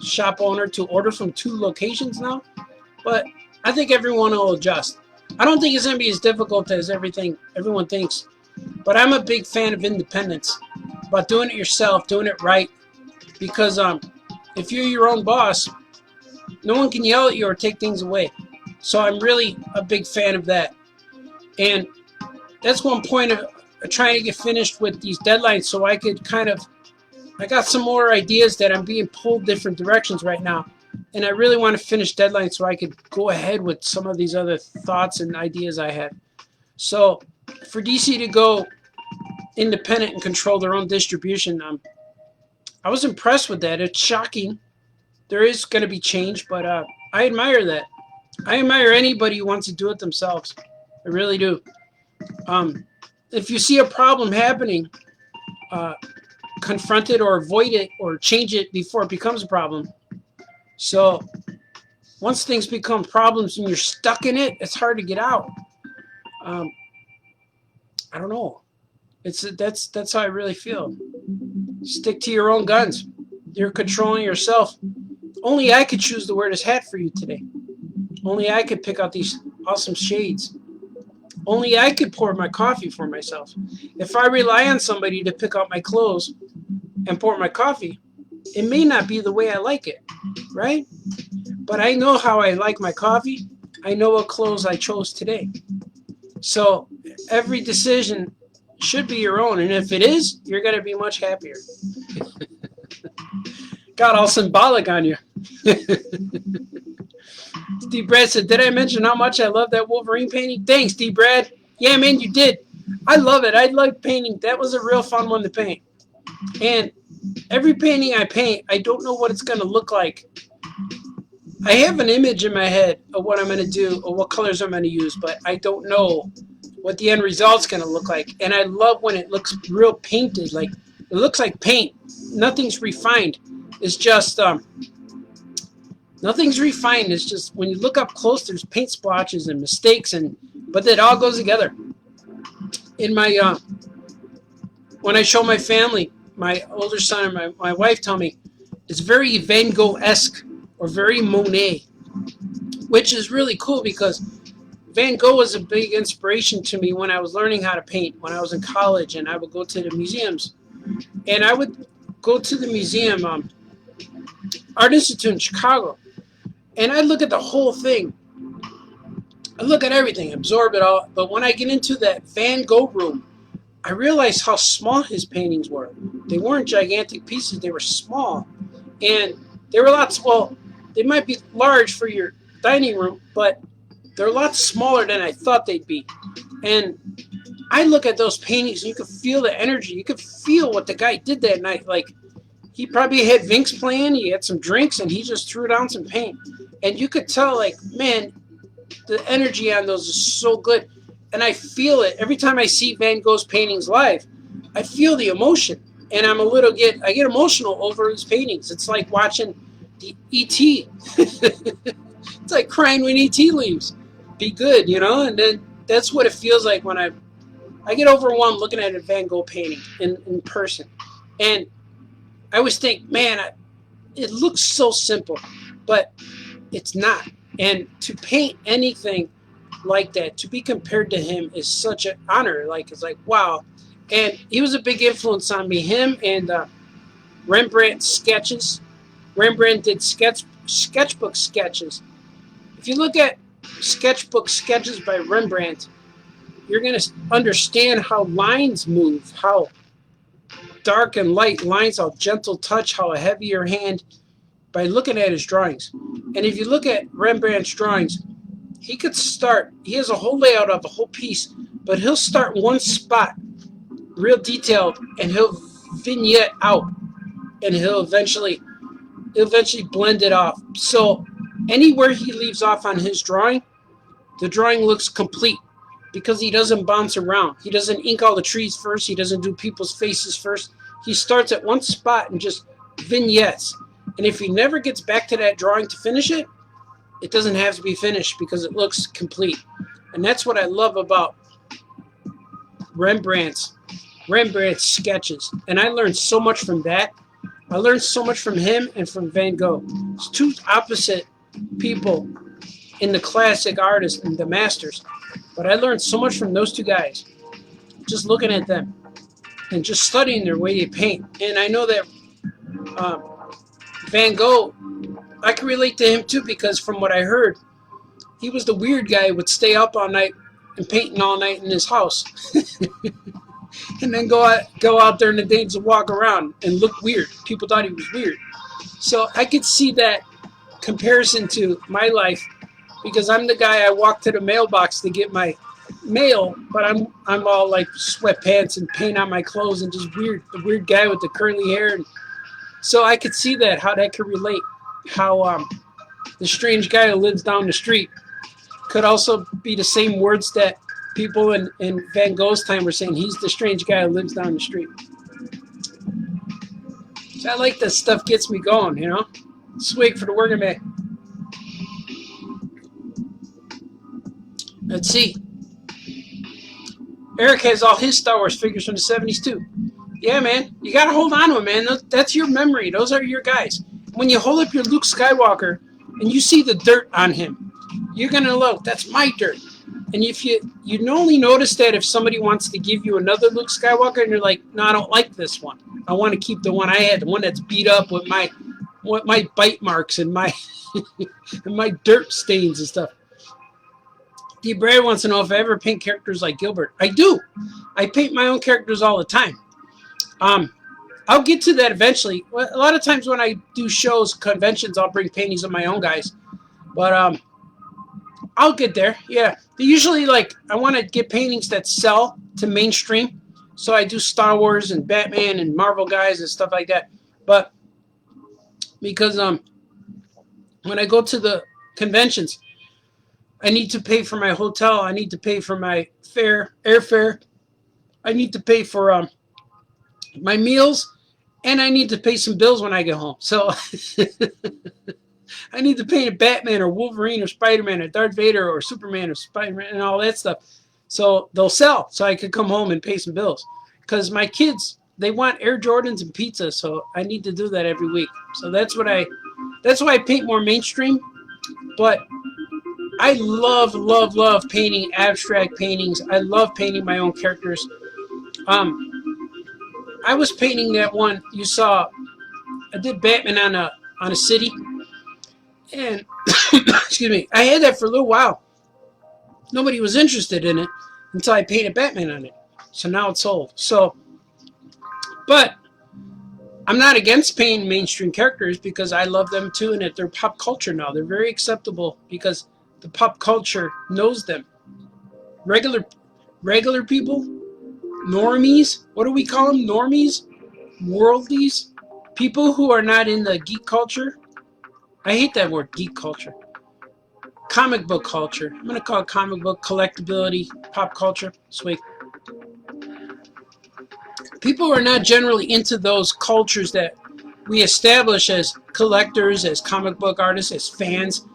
shop owner to order from 2 locations now, but I think everyone will adjust. I don't think it's going to be as difficult as everyone thinks, but I'm a big fan of independence, about doing it yourself, doing it right, because if you're your own boss, no one can yell at you or take things away. So I'm really a big fan of that. And that's one point of trying to get finished with these deadlines, so I could I got some more ideas that I'm being pulled different directions right now. And I really want to finish deadlines so I could go ahead with some of these other thoughts and ideas I had. So for DC to go independent and control their own distribution, I was impressed with that. It's shocking. There is going to be change, but I admire that. I admire anybody who wants to do it themselves. I really do. If you see a problem happening, confront it or avoid it or change it before it becomes a problem. So once things become problems and you're stuck in it, it's hard to get out. I don't know. That's how I really feel. Stick to your own guns. You're controlling yourself. Only I could choose to wear this hat for you today. Only I could pick out these awesome shades. Only I could pour my coffee for myself. If I rely on somebody to pick out my clothes and pour my coffee, it may not be the way I like it, right? But I know how I like my coffee. I know what clothes I chose today. So every decision should be your own. And if it is, you're going to be much happier. Got all symbolic on you. Steve Brad said, did I mention how much I love that Wolverine painting? Thanks, Steve Brad. Yeah, man, you did. I love it. I like painting. That was a real fun one to paint. And every painting I paint, I don't know what it's going to look like. I have an image in my head of what I'm going to do or what colors I'm going to use, but I don't know what the end result's going to look like. And I love when it looks real painted. Like, it looks like paint. Nothing's refined. It's just... nothing's refined. It's just when you look up close, there's paint splotches and mistakes, but it all goes together. In my when I show my family, my older son and my wife tell me it's very Van Gogh-esque or very Monet, which is really cool because Van Gogh was a big inspiration to me when I was learning how to paint when I was in college, and I would go to the museums, and I would go to the museum, Art Institute in Chicago. And I look at the whole thing. I look at everything, absorb it all. But when I get into that Van Gogh room, I realize how small his paintings were. They weren't gigantic pieces. They were small. And they were they might be large for your dining room, but they're a lot smaller than I thought they'd be. And I look at those paintings, and you could feel the energy. You could feel what the guy did that night. Like, he probably had Vinks playing, he had some drinks, and he just threw down some paint. And you could tell, like, man, the energy on those is so good. And I feel it. Every time I see Van Gogh's paintings live, I feel the emotion. and I get emotional over his paintings. It's like watching the E.T. It's like crying when E.T. leaves. Be good, you know, and then that's what it feels like when I get overwhelmed looking at a Van Gogh painting in person, and I always think, man, it looks so simple, but it's not. And to paint anything like that, to be compared to him, is such an honor. Like, it's like, wow. And he was a big influence on me. Him and Rembrandt sketches. Rembrandt did sketchbook sketches. If you look at sketchbook sketches by Rembrandt, you're going to understand how lines move, how dark and light lines, how gentle touch, how a heavier hand, by looking at his drawings. And if you look at Rembrandt's drawings, he has a whole layout of a whole piece, but he'll start one spot, real detailed, and he'll vignette out, and he'll eventually blend it off. So anywhere he leaves off on his drawing, the drawing looks complete, because he doesn't bounce around. He doesn't ink all the trees first. He doesn't do people's faces first. He starts at one spot and just vignettes. And if he never gets back to that drawing to finish it, it doesn't have to be finished because it looks complete. And that's what I love about Rembrandt's sketches. And I learned so much from that. I learned so much from him and from Van Gogh. It's two opposite people in the classic artists and the masters. But I learned so much from those two guys, just looking at them and just studying their way they paint. And I know that Van Gogh, I can relate to him too, because from what I heard, he was the weird guy who would stay up all night and painting all night in his house. And then go out there in the day to walk around and look weird. People thought he was weird. So I could see that comparison to my life, because I'm the guy, I walk to the mailbox to get my mail, but I'm all like sweatpants and paint on my clothes and just weird, the weird guy with the curly hair. And so I could see that, how that could relate, how the strange guy who lives down the street could also be the same words that people in Van Gogh's time were saying. He's the strange guy who lives down the street. So I like that stuff, gets me going, you know. Swig for the working man. Let's see. Eric has all his Star Wars figures from the 70s too. Yeah, man. You got to hold on to them, man. That's your memory. Those are your guys. When you hold up your Luke Skywalker and you see the dirt on him, you're going to look, that's my dirt. And if you only notice that if somebody wants to give you another Luke Skywalker and you're like, no, I don't like this one. I want to keep the one I had, the one that's beat up with my bite marks and my and my dirt stains and stuff. D. Brad wants to know if I ever paint characters like Gilbert. I do. I paint my own characters all the time. I'll get to that eventually. A lot of times when I do shows, conventions, I'll bring paintings of my own guys. But I'll get there. Yeah. They usually, like, I want to get paintings that sell to mainstream. So I do Star Wars and Batman and Marvel guys and stuff like that. But because when I go to the conventions, I need to pay for my hotel. I need to pay for my airfare. I need to pay for my meals, and I need to pay some bills when I get home. So I need to paint a Batman or Wolverine or Spider-Man or Darth Vader or Superman or Spider-Man and all that stuff. So they'll sell, so I could come home and pay some bills. Because my kids, they want Air Jordans and pizza, so I need to do that every week. So that's why I paint more mainstream. But I love painting abstract paintings. I love painting my own characters. I was painting that one you saw. I did Batman on a city, and excuse me, I had that for a little while. Nobody was interested in it until I painted Batman on it. So now it's sold. So, but I'm not against painting mainstream characters because I love them too, and that they're pop culture now. They're very acceptable because the pop culture knows them. Regular people, normies, what do we call them? Normies? Worldlies? People who are not in the geek culture. I hate that word, geek culture. Comic book culture. I'm going to call it comic book collectability, pop culture. Sweet. people who are not generally into those cultures that we establish as collectors, as comic book artists, as fans,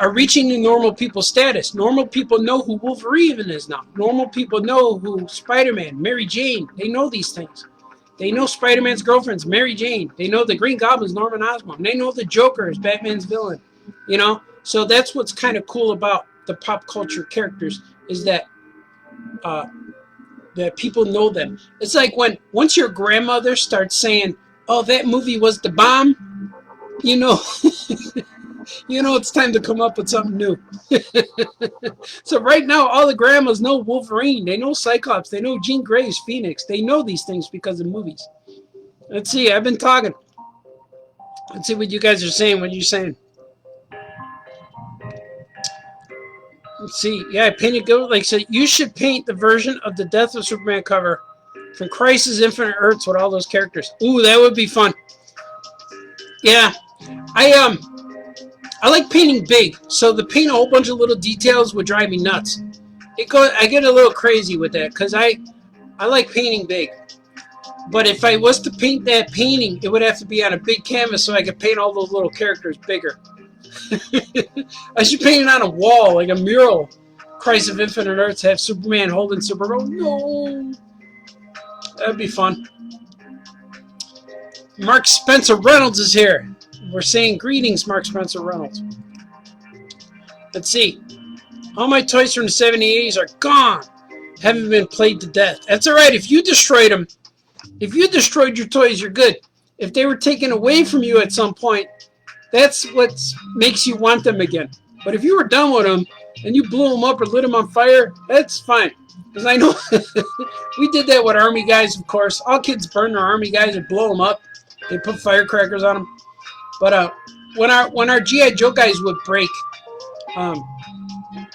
are reaching the normal people status. Normal people know who Wolverine is now. Normal people know who Spider-Man, Mary Jane, they know these things. They know Spider-Man's girlfriend's Mary Jane. They know the Green Goblin's Norman Osborn. They know the Joker is Batman's villain. You know? So that's what's kind of cool about the pop culture characters, is that that people know them. It's like once your grandmother starts saying, "Oh, that movie was the bomb," you know, you know it's time to come up with something new. So right now, all the grandmas know Wolverine. They know Cyclops. They know Jean Grey's Phoenix. They know these things because of movies. Let's see. I've been talking. Let's see what you guys are saying. What are you saying? Let's see. Yeah, I painted good. Like, so you should paint the version of the Death of Superman cover from Crisis Infinite Earths with all those characters. Ooh, that would be fun. Yeah, I like painting big. So to paint a whole bunch of little details would drive me nuts. I get a little crazy with that because I like painting big. But if I was to paint that painting, it would have to be on a big canvas so I could paint all those little characters bigger. I should paint it on a wall, like a mural. Crisis of Infinite Earths, have Superman holding Supergirl. No, that'd be fun. Mark Spencer Reynolds is here. We're saying greetings, Mark Spencer Reynolds. Let's see. All my toys from the 70s, 80s are gone. Haven't been played to death. That's all right. If you destroyed them, if you destroyed your toys, you're good. If they were taken away from you at some point, that's what makes you want them again. But if you were done with them and you blew them up or lit them on fire, that's fine. Because I know we did that with Army guys, of course. All kids burn their Army guys or blow them up. They put firecrackers on them. But when our G.I. Joe guys would break,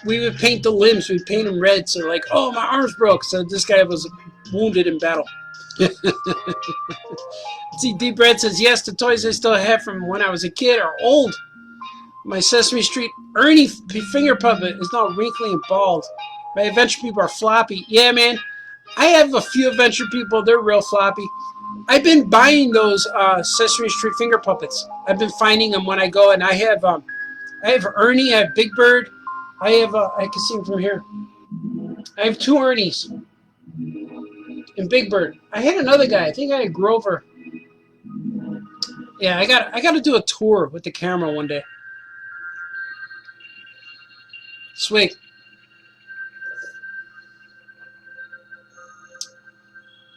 we would paint the limbs. We'd paint them red. So like, oh, my arm's broke. So this guy was wounded in battle. See, Deep Red says, yes, the toys I still have from when I was a kid are old. My Sesame Street Ernie finger puppet is now wrinkly and bald. My Adventure People are floppy. Yeah, man. I have a few Adventure People. They're real floppy. I've been buying those Sesame Street finger puppets. I've been finding them when I go, and I have Ernie, I have Big Bird. I can see him from here. I have two Ernies and Big Bird. I had another guy. I think I had Grover. Yeah, I got to do a tour with the camera one day. Sweet.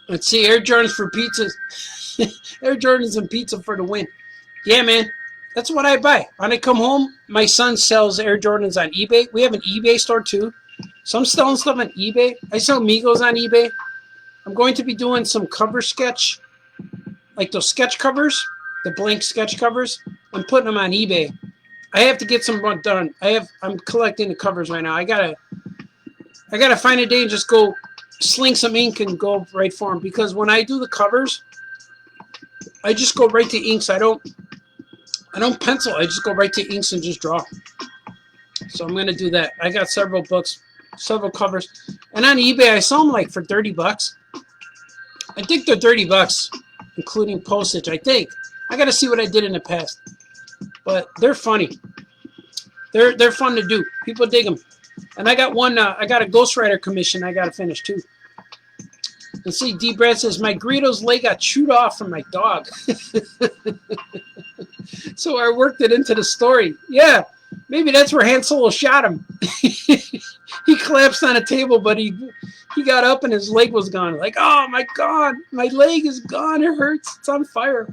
Let's see, Air Jordans for pizzas. Air Jordans and pizza for the win. Yeah, man. That's what I buy. When I come home, my son sells Air Jordans on eBay. We have an eBay store too. So I'm selling stuff on eBay. I sell Migos on eBay. I'm going to be doing some cover sketch, like those sketch covers, the blank sketch covers. I'm putting them on eBay. I have to get some done. I'm collecting the covers right now. I gotta find a day and just go sling some ink and go right for them, because when I do the covers, I just go right to inks. I don't pencil. I just go right to inks and just draw. So I'm gonna do that. I got several books, several covers, and on eBay I sell them like for $30. I think they're $30, including postage. I think. I gotta see what I did in the past, but they're funny. They're fun to do. People dig them. And I got one. I got a Ghostwriter commission I gotta finish too. Let's see. D. Brad says my Greedo's leg got chewed off from my dog. So I worked it into the story. Yeah, maybe that's where Han Solo shot him. He collapsed on a table, but he got up and his leg was gone. Like, oh my God, my leg is gone. It hurts. It's on fire.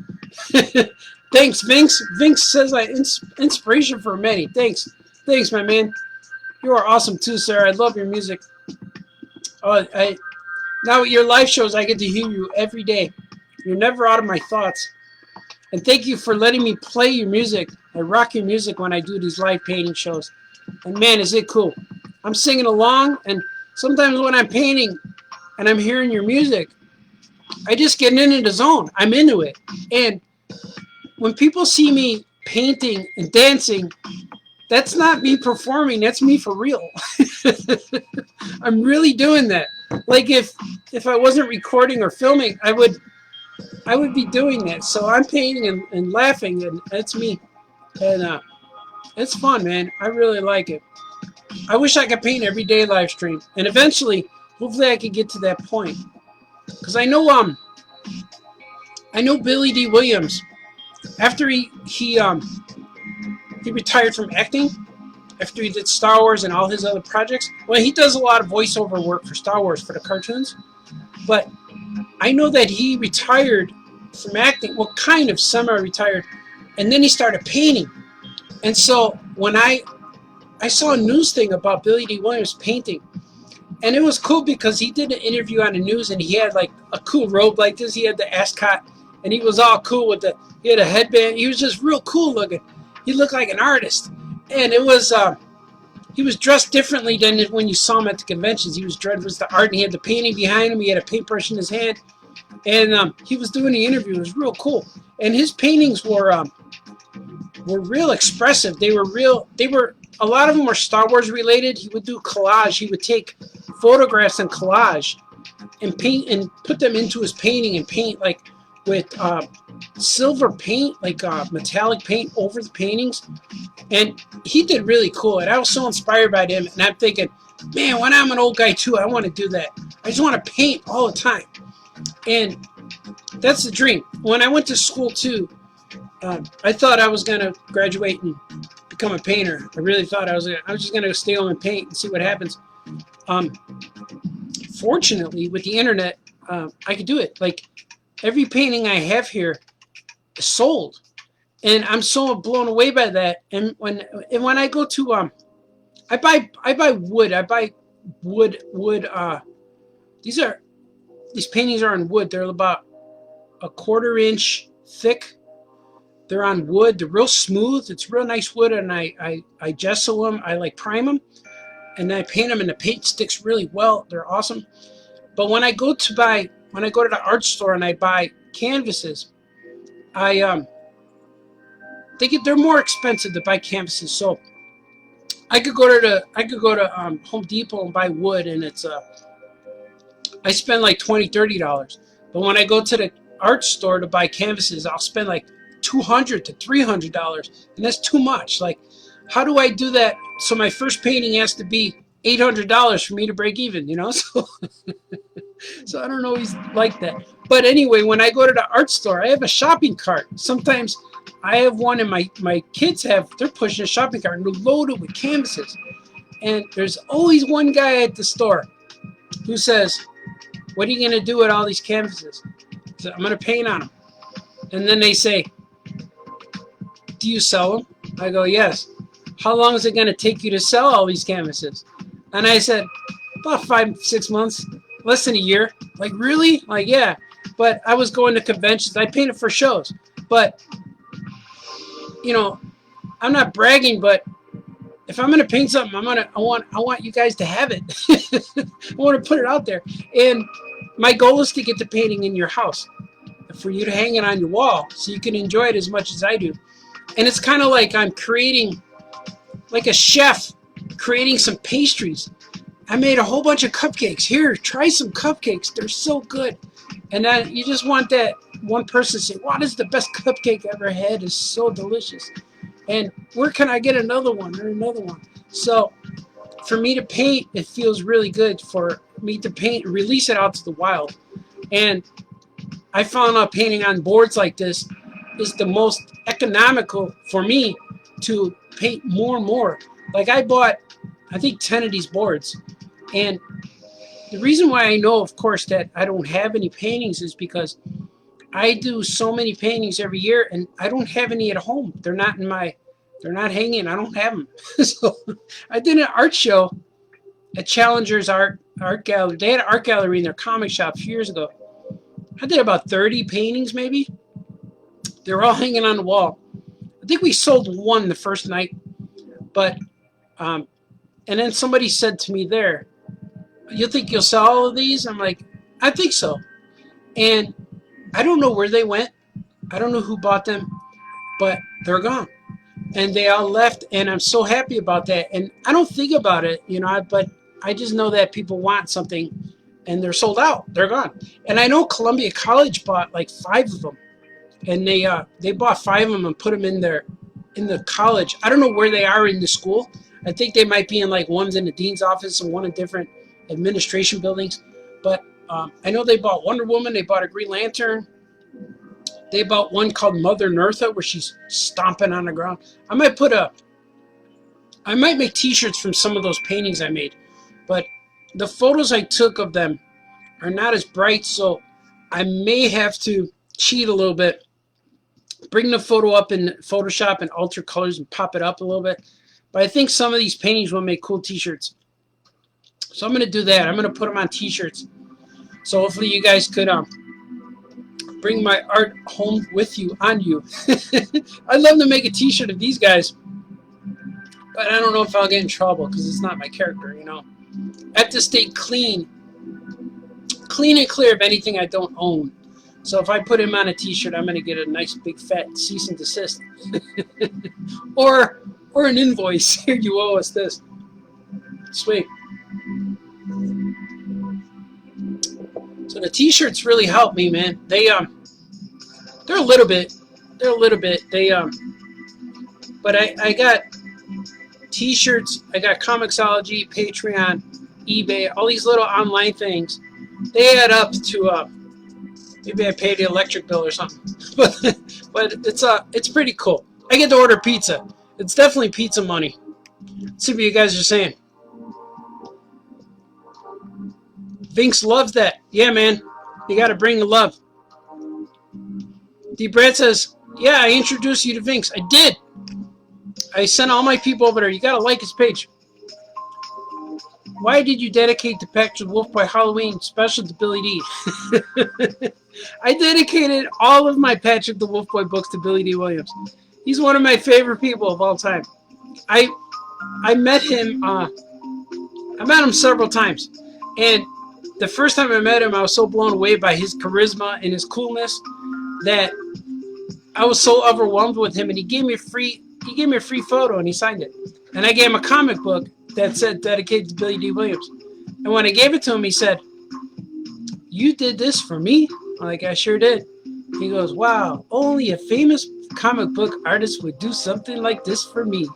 Thanks, Vince. Vince says inspiration for many. Thanks, my man. You are awesome too, sir. I love your music. Oh, now with your live shows, I get to hear you every day. You're never out of my thoughts. And thank you for letting me play your music. I rock your music when I do these live painting shows. And man, is it cool. I'm singing along, and sometimes when I'm painting and I'm hearing your music, I just get into the zone. I'm into it. And when people see me painting and dancing, that's not me performing. That's me for real. I'm really doing that. Like if if I wasn't recording or filming, I would be doing that. So I'm painting and laughing, and that's me. And it's fun, man. I really like it. I wish I could paint every day live stream, and eventually, hopefully, I could get to that point. Because I know Billy D. Williams. After he retired from acting, after he did Star Wars and all his other projects. Well, he does a lot of voiceover work for Star Wars for the cartoons, but I know that he retired from acting. Well, kind of semi-retired, and then he started painting. And so when I saw a news thing about Billy D. Williams painting, and it was cool because he did an interview on the news, and he had like a cool robe like this. He had the ascot, and he was all cool with he had a headband. He was just real cool looking. He looked like an artist, and it was he was dressed differently than when you saw him at the conventions. He was dressed with the art, and he had the painting behind him. He had a paintbrush in his hand, and he was doing the interview. It was real cool, and his paintings were real expressive. They were a lot of them were Star Wars related. He would do collage. He would take photographs and collage and paint and put them into his painting and paint like with silver paint, like metallic paint over the paintings. And he did really cool. And I was so inspired by him. And I'm thinking, man, when I'm an old guy too, I want to do that. I just want to paint all the time. And that's the dream. When I went to school too, I thought I was going to graduate and become a painter. I really thought I was just going to stay home and paint and see what happens. Fortunately, with the internet, I could do it. Like every painting I have here is sold, and I'm so blown away by that. And when I go to I buy wood. I buy wood. These paintings are on wood. They're about a 1/4 inch thick. They're on wood. They're real smooth. It's real nice wood, and I gesso them. I like prime them, and then I paint them, and the paint sticks really well. They're awesome. But when I go to the art store and I buy canvases, they're more expensive to buy canvases. So I could go to Home Depot and buy wood, and it's I spend like $20, $30. But when I go to the art store to buy canvases, I'll spend like $200 to $300, and that's too much. Like, how do I do that? So my first painting has to be $800 for me to break even, you know? So I don't always like that. But anyway, when I go to the art store, I have a shopping cart. Sometimes I have one, and my kids they're pushing a shopping cart, and they're loaded with canvases. And there's always one guy at the store who says, "What are you going to do with all these canvases?" I said, "I'm going to paint on them." And then they say, "Do you sell them?" I go, "Yes." "How long is it going to take you to sell all these canvases?" And I said, "About 5-6 months, less than a year." Like, really? Like, yeah. But I was going to conventions. I painted for shows. But, you know, I'm not bragging, but if I'm going to paint something, I want you guys to have it. I want to put it out there. And my goal is to get the painting in your house, for you to hang it on your wall so you can enjoy it as much as I do. And it's kind of like I'm creating, like a chef creating some pastries. I made a whole bunch of cupcakes. Here, try some cupcakes. They're so good. And then you just want that one person to say, "Wow, this is the best cupcake I ever had. It's so delicious. And where can I get another one or another one?" So for me to paint, it feels really good for me to paint and release it out to the wild. And I found out painting on boards like this is the most economical for me to paint more and more. Like, I bought, I think, 10 of these boards. And the reason why I know, of course, that I don't have any paintings is because I do so many paintings every year, and I don't have any at home. They're not hanging. I don't have them. So I did an art show at Challenger's Art Gallery. They had an art gallery in their comic shop a few years ago. I did about 30 paintings, maybe. They were all hanging on the wall. I think we sold one the first night. But, and then somebody said to me there, "You think you'll sell all of these?" I'm like, "I think so." And I don't know where they went. I don't know who bought them, but they're gone. And they all left, and I'm so happy about that. And I don't think about it, you know, but I just know that people want something, and they're sold out. They're gone. And I know Columbia College bought like 5 of them, and they bought 5 of them and put them in the college. I don't know where they are in the school. I think they might be in like one's in the dean's office and one in different administration buildings. But I know they bought Wonder Woman. They bought a Green Lantern. They bought one called Mother Eartha where she's stomping on the ground. I might make T-shirts from some of those paintings I made, but the photos I took of them are not as bright, so I may have to cheat a little bit. Bring the photo up in Photoshop and alter colors and pop it up a little bit. But I think some of these paintings will make cool T-shirts. So I'm going to do that. I'm going to put them on T-shirts. So hopefully you guys could bring my art home with you, on you. I'd love to make a T-shirt of these guys. But I don't know if I'll get in trouble because it's not my character, you know. I have to stay clean and clear of anything I don't own. So if I put him on a T-shirt, I'm going to get a nice big fat cease and desist. or an invoice. Here, you owe us this. Sweet. So the T-shirts really help me, man. They're a little bit. But I got T-shirts. I got Comixology, Patreon, eBay, all these little online things. They add up to maybe I paid the electric bill or something. but it's pretty cool. I get to order pizza. It's definitely pizza money. Let's see what you guys are saying. Vince loves that. Yeah, man. You got to bring the love. D. Brad says, yeah, I introduced you to Vince. I did. I sent all my people over there. You got to like his page. Why did you dedicate the Patrick Wolfboy Halloween special to Billy D? I dedicated all of my Patrick the Wolfboy books to Billy D. Williams. He's one of my favorite people of all time. I met him. I met him several times, and the first time I met him, I was so blown away by his charisma and his coolness that I was so overwhelmed with him. And he gave me a free photo, and he signed it. And I gave him a comic book that said dedicated to Billy D. Williams. And when I gave it to him, he said, "You did this for me?" I'm like, "I sure did." He goes, "Wow, only a famous comic book artist would do something like this for me."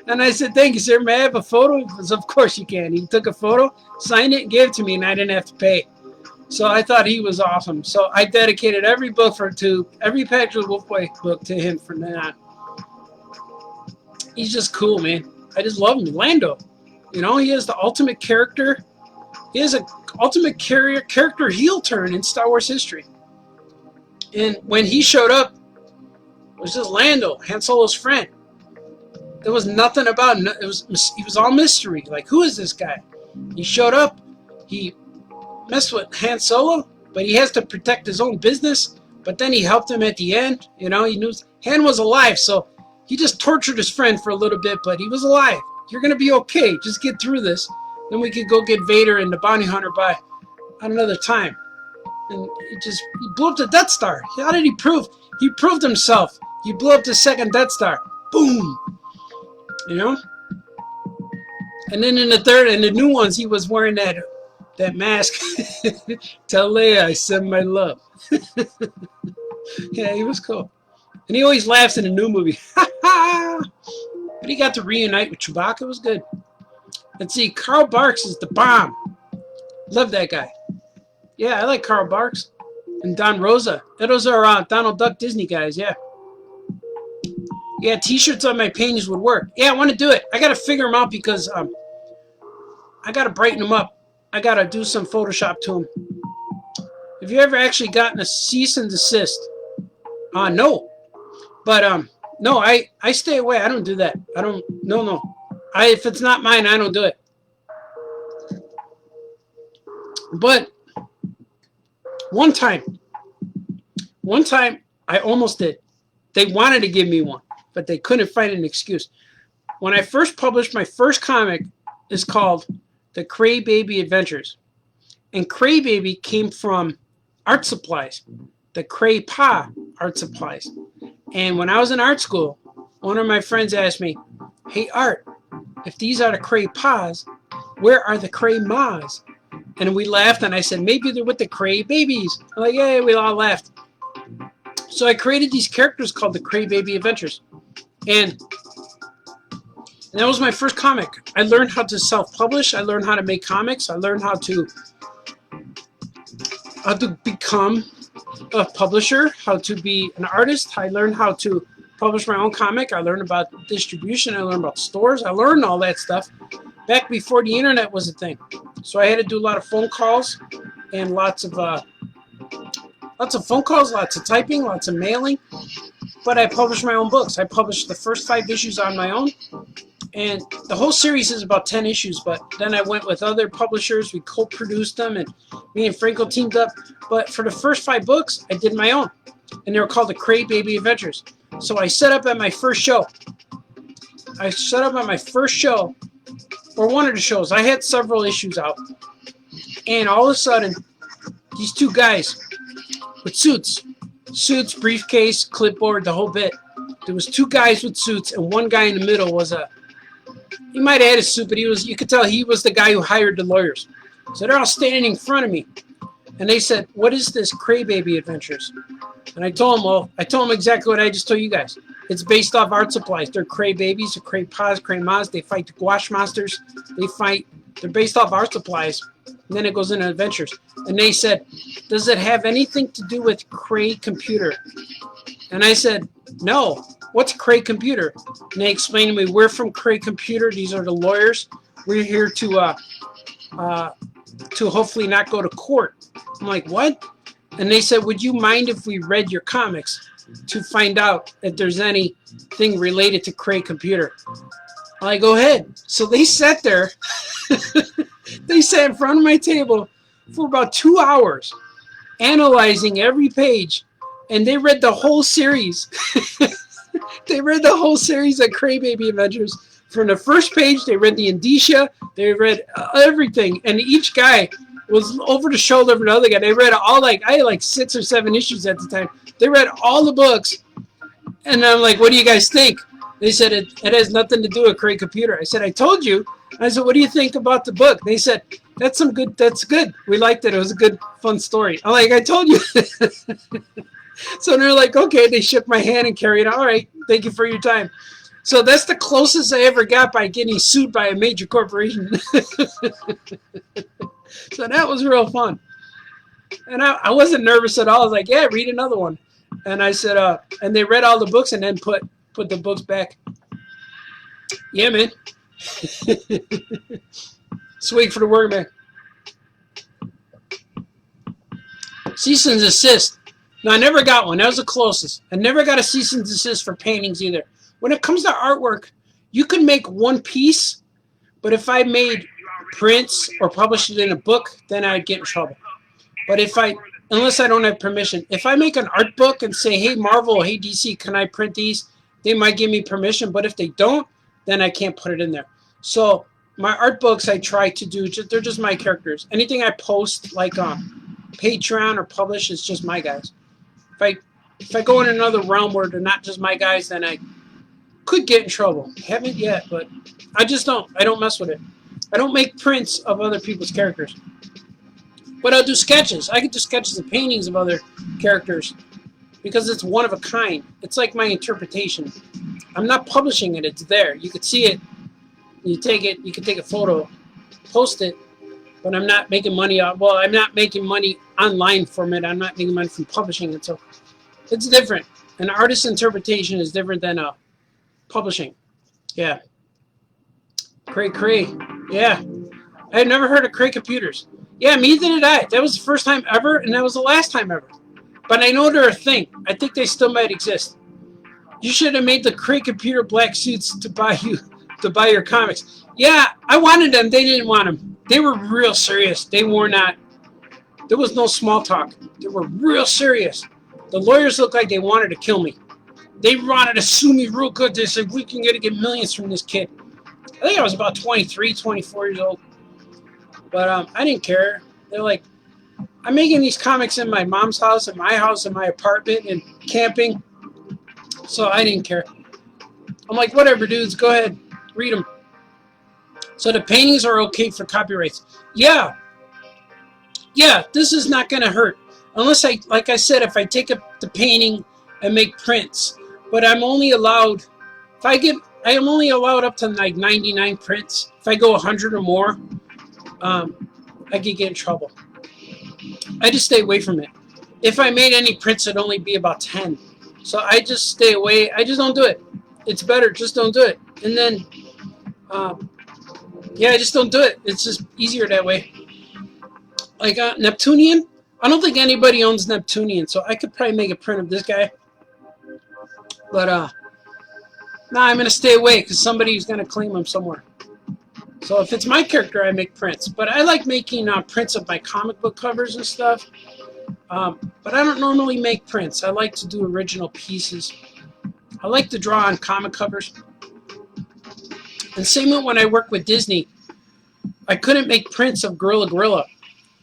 And I said, "Thank you, sir. May I have a photo?" He goes, "Of course you can." He took a photo, signed it, and gave it to me, and I didn't have to pay. So I thought he was awesome. So I dedicated every book every Patrick Wolfboy book to him from then on. He's just cool, man. I just love him. Lando. You know, he has the ultimate character. He has an ultimate character heel turn in Star Wars history. And when he showed up, it was just Lando, Han Solo's friend. There was nothing about him. He was all mystery. Like, who is this guy? He showed up. He messed with Han Solo, but he has to protect his own business. But then he helped him at the end. You know, he knew Han was alive, so he just tortured his friend for a little bit, but he was alive. You're going to be okay. Just get through this. Then we could go get Vader and the bounty hunter by another time. And he blew up the Death Star. How did he prove? He proved himself. He blew up the second Death Star. Boom. You know? And then in the third and the new ones, he was wearing that mask. Tell Leia I send my love. Yeah, he was cool. And he always laughs in a new movie. But he got to reunite with Chewbacca. It was good. Let's see. Carl Barks is the bomb. Love that guy. Yeah, I like Carl Barks. And Don Rosa. Those are Donald Duck Disney guys, yeah. Yeah, T-shirts on my paintings would work. Yeah, I want to do it. I got to figure them out because I got to brighten them up. I got to do some Photoshop to them. Have you ever actually gotten a cease and desist? No. But, no, I stay away. I don't do that. No. If it's not mine, I don't do it. But one time I almost did. They wanted to give me one, but they couldn't find an excuse. When I first published my first comic, is called The Cray Baby Adventures. And Cray Baby came from art supplies, the Cray Pa art supplies. And when I was in art school, one of my friends asked me, "Hey, Art, if these are the Cray Pas, where are the Cray Mas?" And we laughed, and I said, maybe they're with the Cray Babies. I'm like, yeah, we all laughed. So I created these characters called the Cray Baby Adventures. And that was my first comic. I learned how to self-publish. I learned how to make comics. I learned how to become a publisher, how to be an artist. I learned how to publish my own comic. I learned about distribution. I learned about stores. I learned all that stuff back before the internet was a thing. So I had to do a lot of phone calls and lots of phone calls, lots of typing, lots of mailing. But I published my own books. I published the first 5 issues on my own. And the whole series is about 10 issues, but then I went with other publishers. We co-produced them, and me and Franco teamed up. But for the first 5 books, I did my own, and they were called the Cray Baby Adventures. So I set up at my first show. Or one of the shows. I had several issues out, and all of a sudden, these 2 guys with suits, briefcase, clipboard, the whole bit. There was 2 guys with suits, and one guy in the middle was he might have had a suit, but you could tell he was the guy who hired the lawyers. So they're all standing in front of me. And they said, what is this Cray Baby Adventures? And I told them, exactly what I just told you guys. It's based off art supplies. They're Cray Babies, they're Cray Paws, Cray Mas. They fight the gouache monsters. They're based off art supplies. And then it goes into adventures. And they said, does it have anything to do with Cray Computer? And I said, no. What's Cray Computer? And they explained to me, we're from Cray Computer. These are the lawyers. We're here to hopefully not go to court. I'm like, what? And they said, would you mind if we read your comics to find out if there's anything related to Cray Computer? I'm like, go ahead. So they sat there. They sat in front of my table for about 2 hours, analyzing every page, and they read the whole series. They read the whole series of Cray Baby Adventures. From the first page, they read the indicia. They read everything. And each guy was over the shoulder of another guy. They read all, I had 6 or 7 issues at the time. They read all the books. And I'm like, what do you guys think? They said, it has nothing to do with Cray Computer. I said, I told you. I said, what do you think about the book? They said, that's good. We liked it. It was a good, fun story. I'm like, I told you. So they're like, okay. They shook my hand and carried on. All right, thank you for your time. So that's the closest I ever got by getting sued by a major corporation. So that was real fun. And I wasn't nervous at all. I was like, yeah, read another one. And I said, and they read all the books and then put the books back. Yeah, man. Swing for the word, man. Cease and desist. No, I never got one. That was the closest. I never got a cease and desist for paintings either. When it comes to artwork, you can make one piece, but if I made prints or published it in a book, then I'd get in trouble. But unless I don't have permission, if I make an art book and say, hey, Marvel, hey, DC, can I print these? They might give me permission, but if they don't, then I can't put it in there. So my art books, I try to do, they're just my characters. Anything I post, like on Patreon or publish, is just my guys. If I go in another realm where they're not just my guys, then I could get in trouble. Haven't yet, but I just don't. I don't mess with it. I don't make prints of other people's characters. But I'll do sketches. I can do sketches and paintings of other characters because it's one of a kind. It's like my interpretation. I'm not publishing it. It's there. You could see it. You take it. You can take a photo, post it. But I'm not making money. Well, I'm not making money online from it. I'm not making money from publishing it. So it's different. An artist's interpretation is different than publishing. Yeah. Cray. Yeah. I had never heard of Cray Computers. Yeah, neither did I. That was the first time ever, and that was the last time ever. But I know they're a thing. I think they still might exist. You should have made the Cray Computer black suits to buy your comics. Yeah, I wanted them. They didn't want them. They were real serious. They were not. There was no small talk. They were real serious. The lawyers looked like they wanted to kill me. They wanted to sue me real good. They said, we can get millions from this kid. I think I was about 23, 24 years old. But I didn't care. They're like, I'm making these comics in my mom's house, in my house, in my apartment, and camping. So I didn't care. I'm like, whatever, dudes. Go ahead. Read them. So the paintings are okay for copyrights. Yeah. Yeah, this is not going to hurt. Unless like I said, if I take up the painting and make prints. But I'm only allowed, I am only allowed up to like 99 prints. If I go 100 or more, I could get in trouble. I just stay away from it. If I made any prints, it'd only be about 10. So I just stay away. I just don't do it. It's better. Just don't do it. And then, yeah, I just don't do it. It's just easier that way. Like Neptunian, I don't think anybody owns Neptunian, so I could probably make a print of this guy. But nah, I'm gonna stay away because somebody's gonna claim him somewhere. So if it's my character, I make prints. But I like making prints of my comic book covers and stuff. But I don't normally make prints. I like to do original pieces. I like to draw on comic covers. And same when I work with Disney. I couldn't make prints of Gorilla,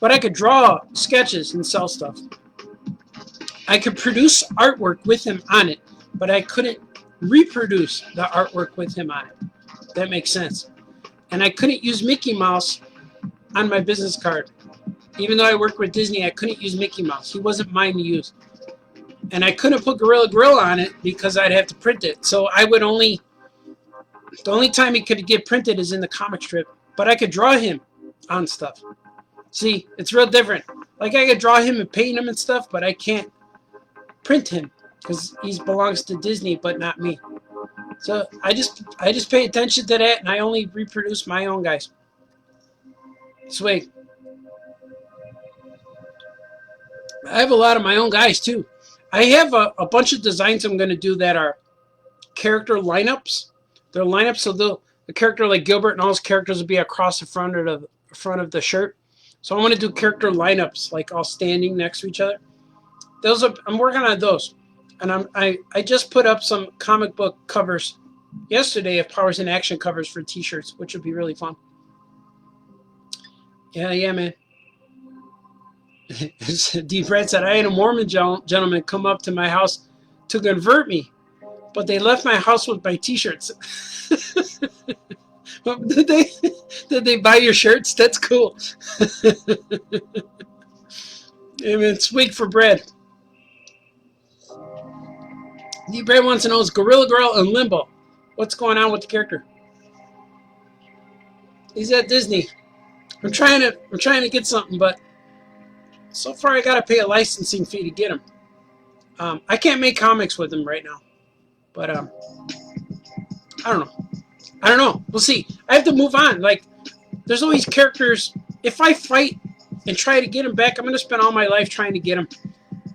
but I could draw sketches and sell stuff. I could produce artwork with him on it, but I couldn't reproduce the artwork with him on it. That makes sense. And I couldn't use Mickey Mouse on my business card. Even though I worked with Disney, I couldn't use Mickey Mouse. He wasn't mine to use. And I couldn't put Gorilla on it because I'd have to print it. So I would only, the only time it could get printed is in the comic strip. But I could draw him on stuff. See, it's real different. Like I could draw him and paint him and stuff, but I can't print him because he belongs to Disney, but not me. So I just pay attention to that, and I only reproduce my own guys. Sweet. I have a lot of my own guys too. I have a bunch of designs I'm going to do that are character lineups. They're lineups, so the character like Gilbert and all his characters will be across the front of the shirt. So I want to do character lineups, like all standing next to each other. I'm working on those, and I just put up some comic book covers yesterday of Powers in Action covers for T-shirts, which would be really fun. Yeah, man. Deep Red said, I had a Mormon gentleman come up to my house to convert me, but they left my house with my T-shirts. Did they buy your shirts? That's cool. I mean, it's weak for bread. Deep Red wants to know, is Gorilla Girl in limbo? What's going on with the character? He's at Disney. I'm trying to get something, but so far I gotta pay a licensing fee to get him. I can't make comics with him right now, but I don't know. We'll see. I have to move on. Like, there's always characters. If I fight and try to get him back, I'm gonna spend all my life trying to get him.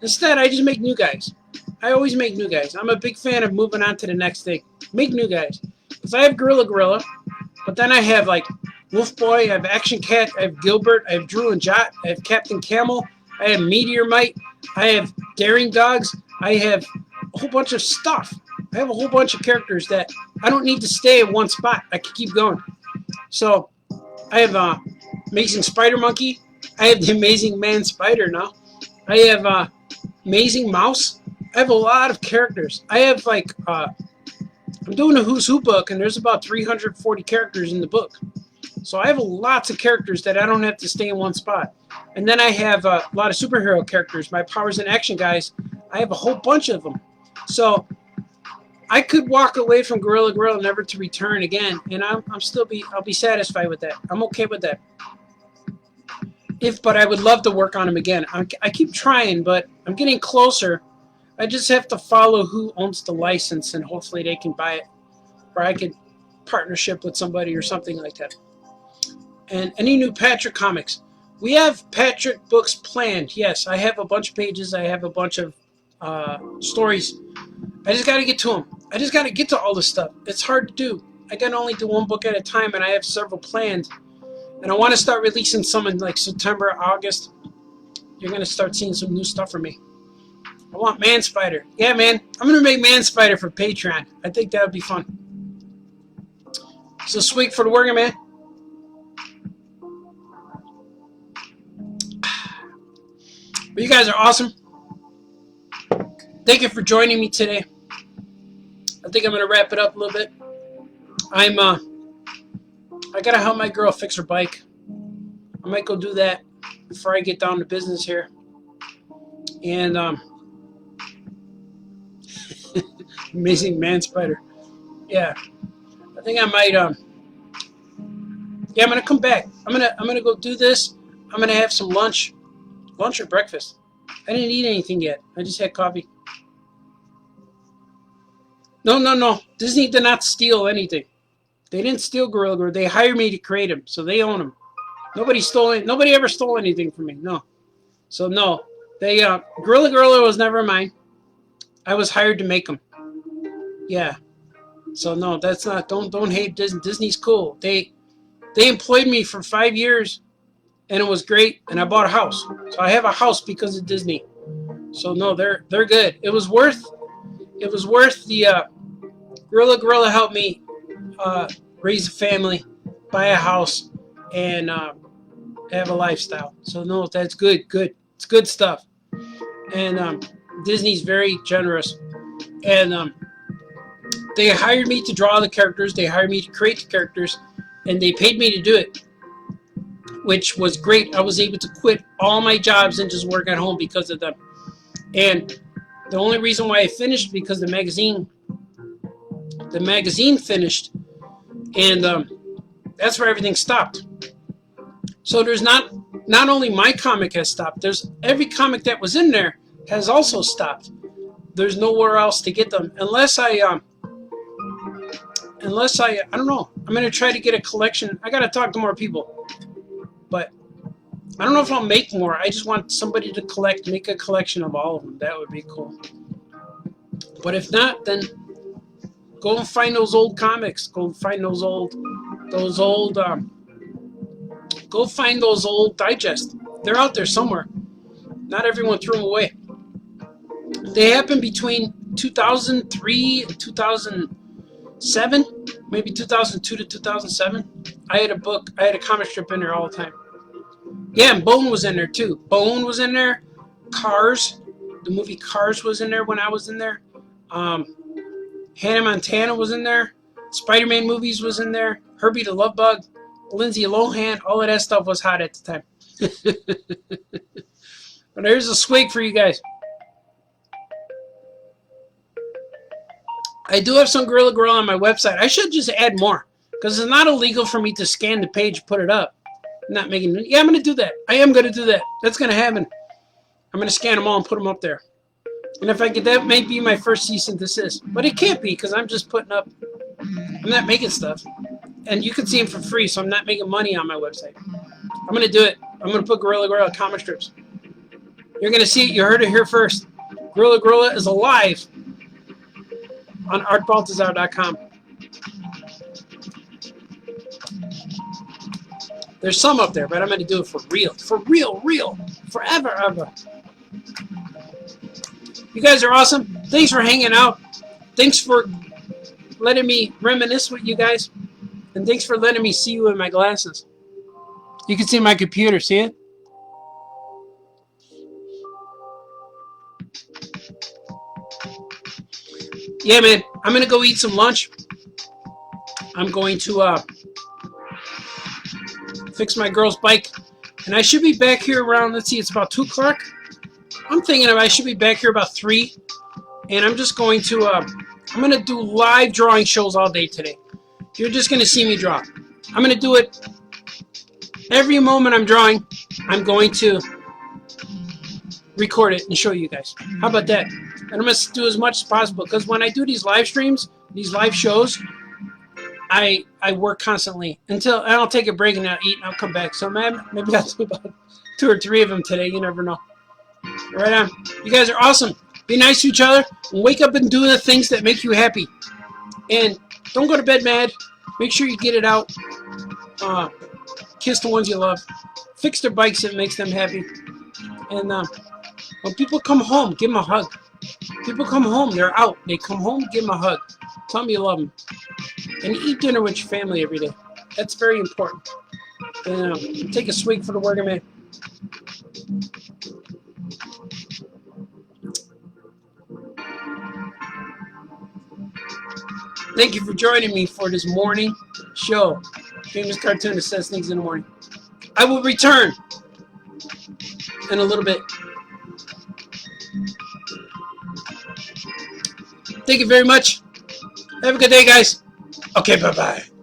Instead, I just make new guys. I always make new guys. I'm a big fan of moving on to the next thing. Make new guys. Because I have Gorilla, but then I have like Wolf Boy, I have Action Cat, I have Gilbert, I have Drew and Jot, I have Captain Camel, I have Meteor Mite, I have Daring Dogs, I have a whole bunch of stuff. I have a whole bunch of characters that I don't need to stay in one spot. I can keep going. So I have Amazing Spider Monkey. I have the Amazing Man Spider now. I have Amazing Mouse. I have a lot of characters. I have like, I'm doing a Who's Who book, and there's about 340 characters in the book. So I have lots of characters that I don't have to stay in one spot. And then I have a lot of superhero characters. My Powers in Action guys, I have a whole bunch of them. So I could walk away from Gorilla never to return again, and I'll be satisfied with that. I'm okay with that. But I would love to work on him again. I keep trying, but I'm getting closer. I just have to follow who owns the license, and hopefully they can buy it, or I could partnership with somebody or something like that. And any new Patrick comics? We have Patrick books planned. Yes, I have a bunch of pages. I have a bunch of stories. I just got to get to them. I just got to get to all this stuff. It's hard to do. I can only do one book at a time, and I have several planned. And I want to start releasing some in like September, August. You're going to start seeing some new stuff from me. I want Man Spider. Yeah, man. I'm going to make Man Spider for Patreon. I think that would be fun. So sweet for the working man. But you guys are awesome. Thank you for joining me today. I think I'm going to wrap it up a little bit. I got to help my girl fix her bike. I might go do that. before I get down to business here. And amazing man spider. Yeah, I think I might. Yeah, I'm gonna come back. I'm gonna go do this. I'm gonna have some lunch or breakfast. I didn't eat anything yet. I just had coffee. No. Disney did not steal anything. They didn't steal Gorilla Glue. They hired me to create them, so they own them. Nobody stole it. Nobody ever stole anything from me. No. So no, they Gorilla was never mine. I was hired to make them. Yeah. So no, that's not. Don't hate Disney. Disney's cool. They employed me for 5 years, and it was great. And I bought a house. So I have a house because of Disney. So no, they're good. It was worth the Gorilla helped me raise a family, buy a house, and have a lifestyle. So no, that's good. It's good stuff. And Disney's very generous. And they hired me to draw the characters. They hired me to create the characters, and they paid me to do it, which was great. I was able to quit all my jobs and just work at home because of them. And the only reason why I finished because the magazine finished, and that's where everything stopped. So there's not only my comic has stopped. There's every comic that was in there has also stopped. There's nowhere else to get them unless I don't know. I'm gonna try to get a collection. I gotta talk to more people, but I don't know if I'll make more. I just want somebody to make a collection of all of them. That would be cool. But if not, then go and find those old comics. Go find those old digests. They're out there somewhere. Not everyone threw them away. They happened between 2003 and 2007, maybe 2002 to 2007. I had a comic strip in there all the time. Yeah, and Bone was in there too. Bone was in there. Cars, the movie Cars was in there when I was in there. Hannah Montana was in there. Spider-Man movies was in there. Herbie the Love Bug, Lindsay Lohan, all of that stuff was hot at the time. But there's a swig for you guys. I do have some Gorilla on my website. I should just add more because it's not illegal for me to scan the page and put it up. I'm not making. Yeah, I'm going to do that. I am going to do that. That's going to happen. I'm going to scan them all and put them up there. And if I get that, may be my first cease and desist. But it can't be because I'm just putting up. I'm not making stuff. And you can see them for free, so I'm not making money on my website. I'm going to do it. I'm going to put Gorilla comic strips. You're going to see it. You heard it here first. Gorilla is alive on artbaltazar.com. There's some up there, but I'm going to do it for real. For real. Forever, ever. You guys are awesome. Thanks for hanging out. Thanks for letting me reminisce with you guys. And thanks for letting me see you in my glasses. You can see my computer. See it? Yeah, man. I'm going to go eat some lunch. I'm going to fix my girl's bike. And I should be back here around, let's see, it's about 2 o'clock. I'm thinking I should be back here about 3. And I'm just going to, I'm going to do live drawing shows all day today. You're just going to see me draw. I'm going to do it every moment I'm drawing. I'm going to record it and show you guys. How about that? And I'm going to do as much as possible because when I do these live streams, these live shows, I work constantly and I'll take a break and I'll eat and I'll come back. So maybe I'll do about 2 or 3 of them today. You never know. Right on. You guys are awesome. Be nice to each other and wake up and do the things that make you happy. And don't go to bed mad. Make sure you get it out. Kiss the ones you love. Fix their bikes if it makes them happy. And when people come home, give them a hug. People come home, they're out. They come home, give them a hug. Tell them you love them. And eat dinner with your family every day. That's very important. And take a swig for the working man. Thank you for joining me for this morning show. Famous Cartoonist says things in the morning. I will return in a little bit. Thank you very much. Have a good day, guys. Okay, bye-bye.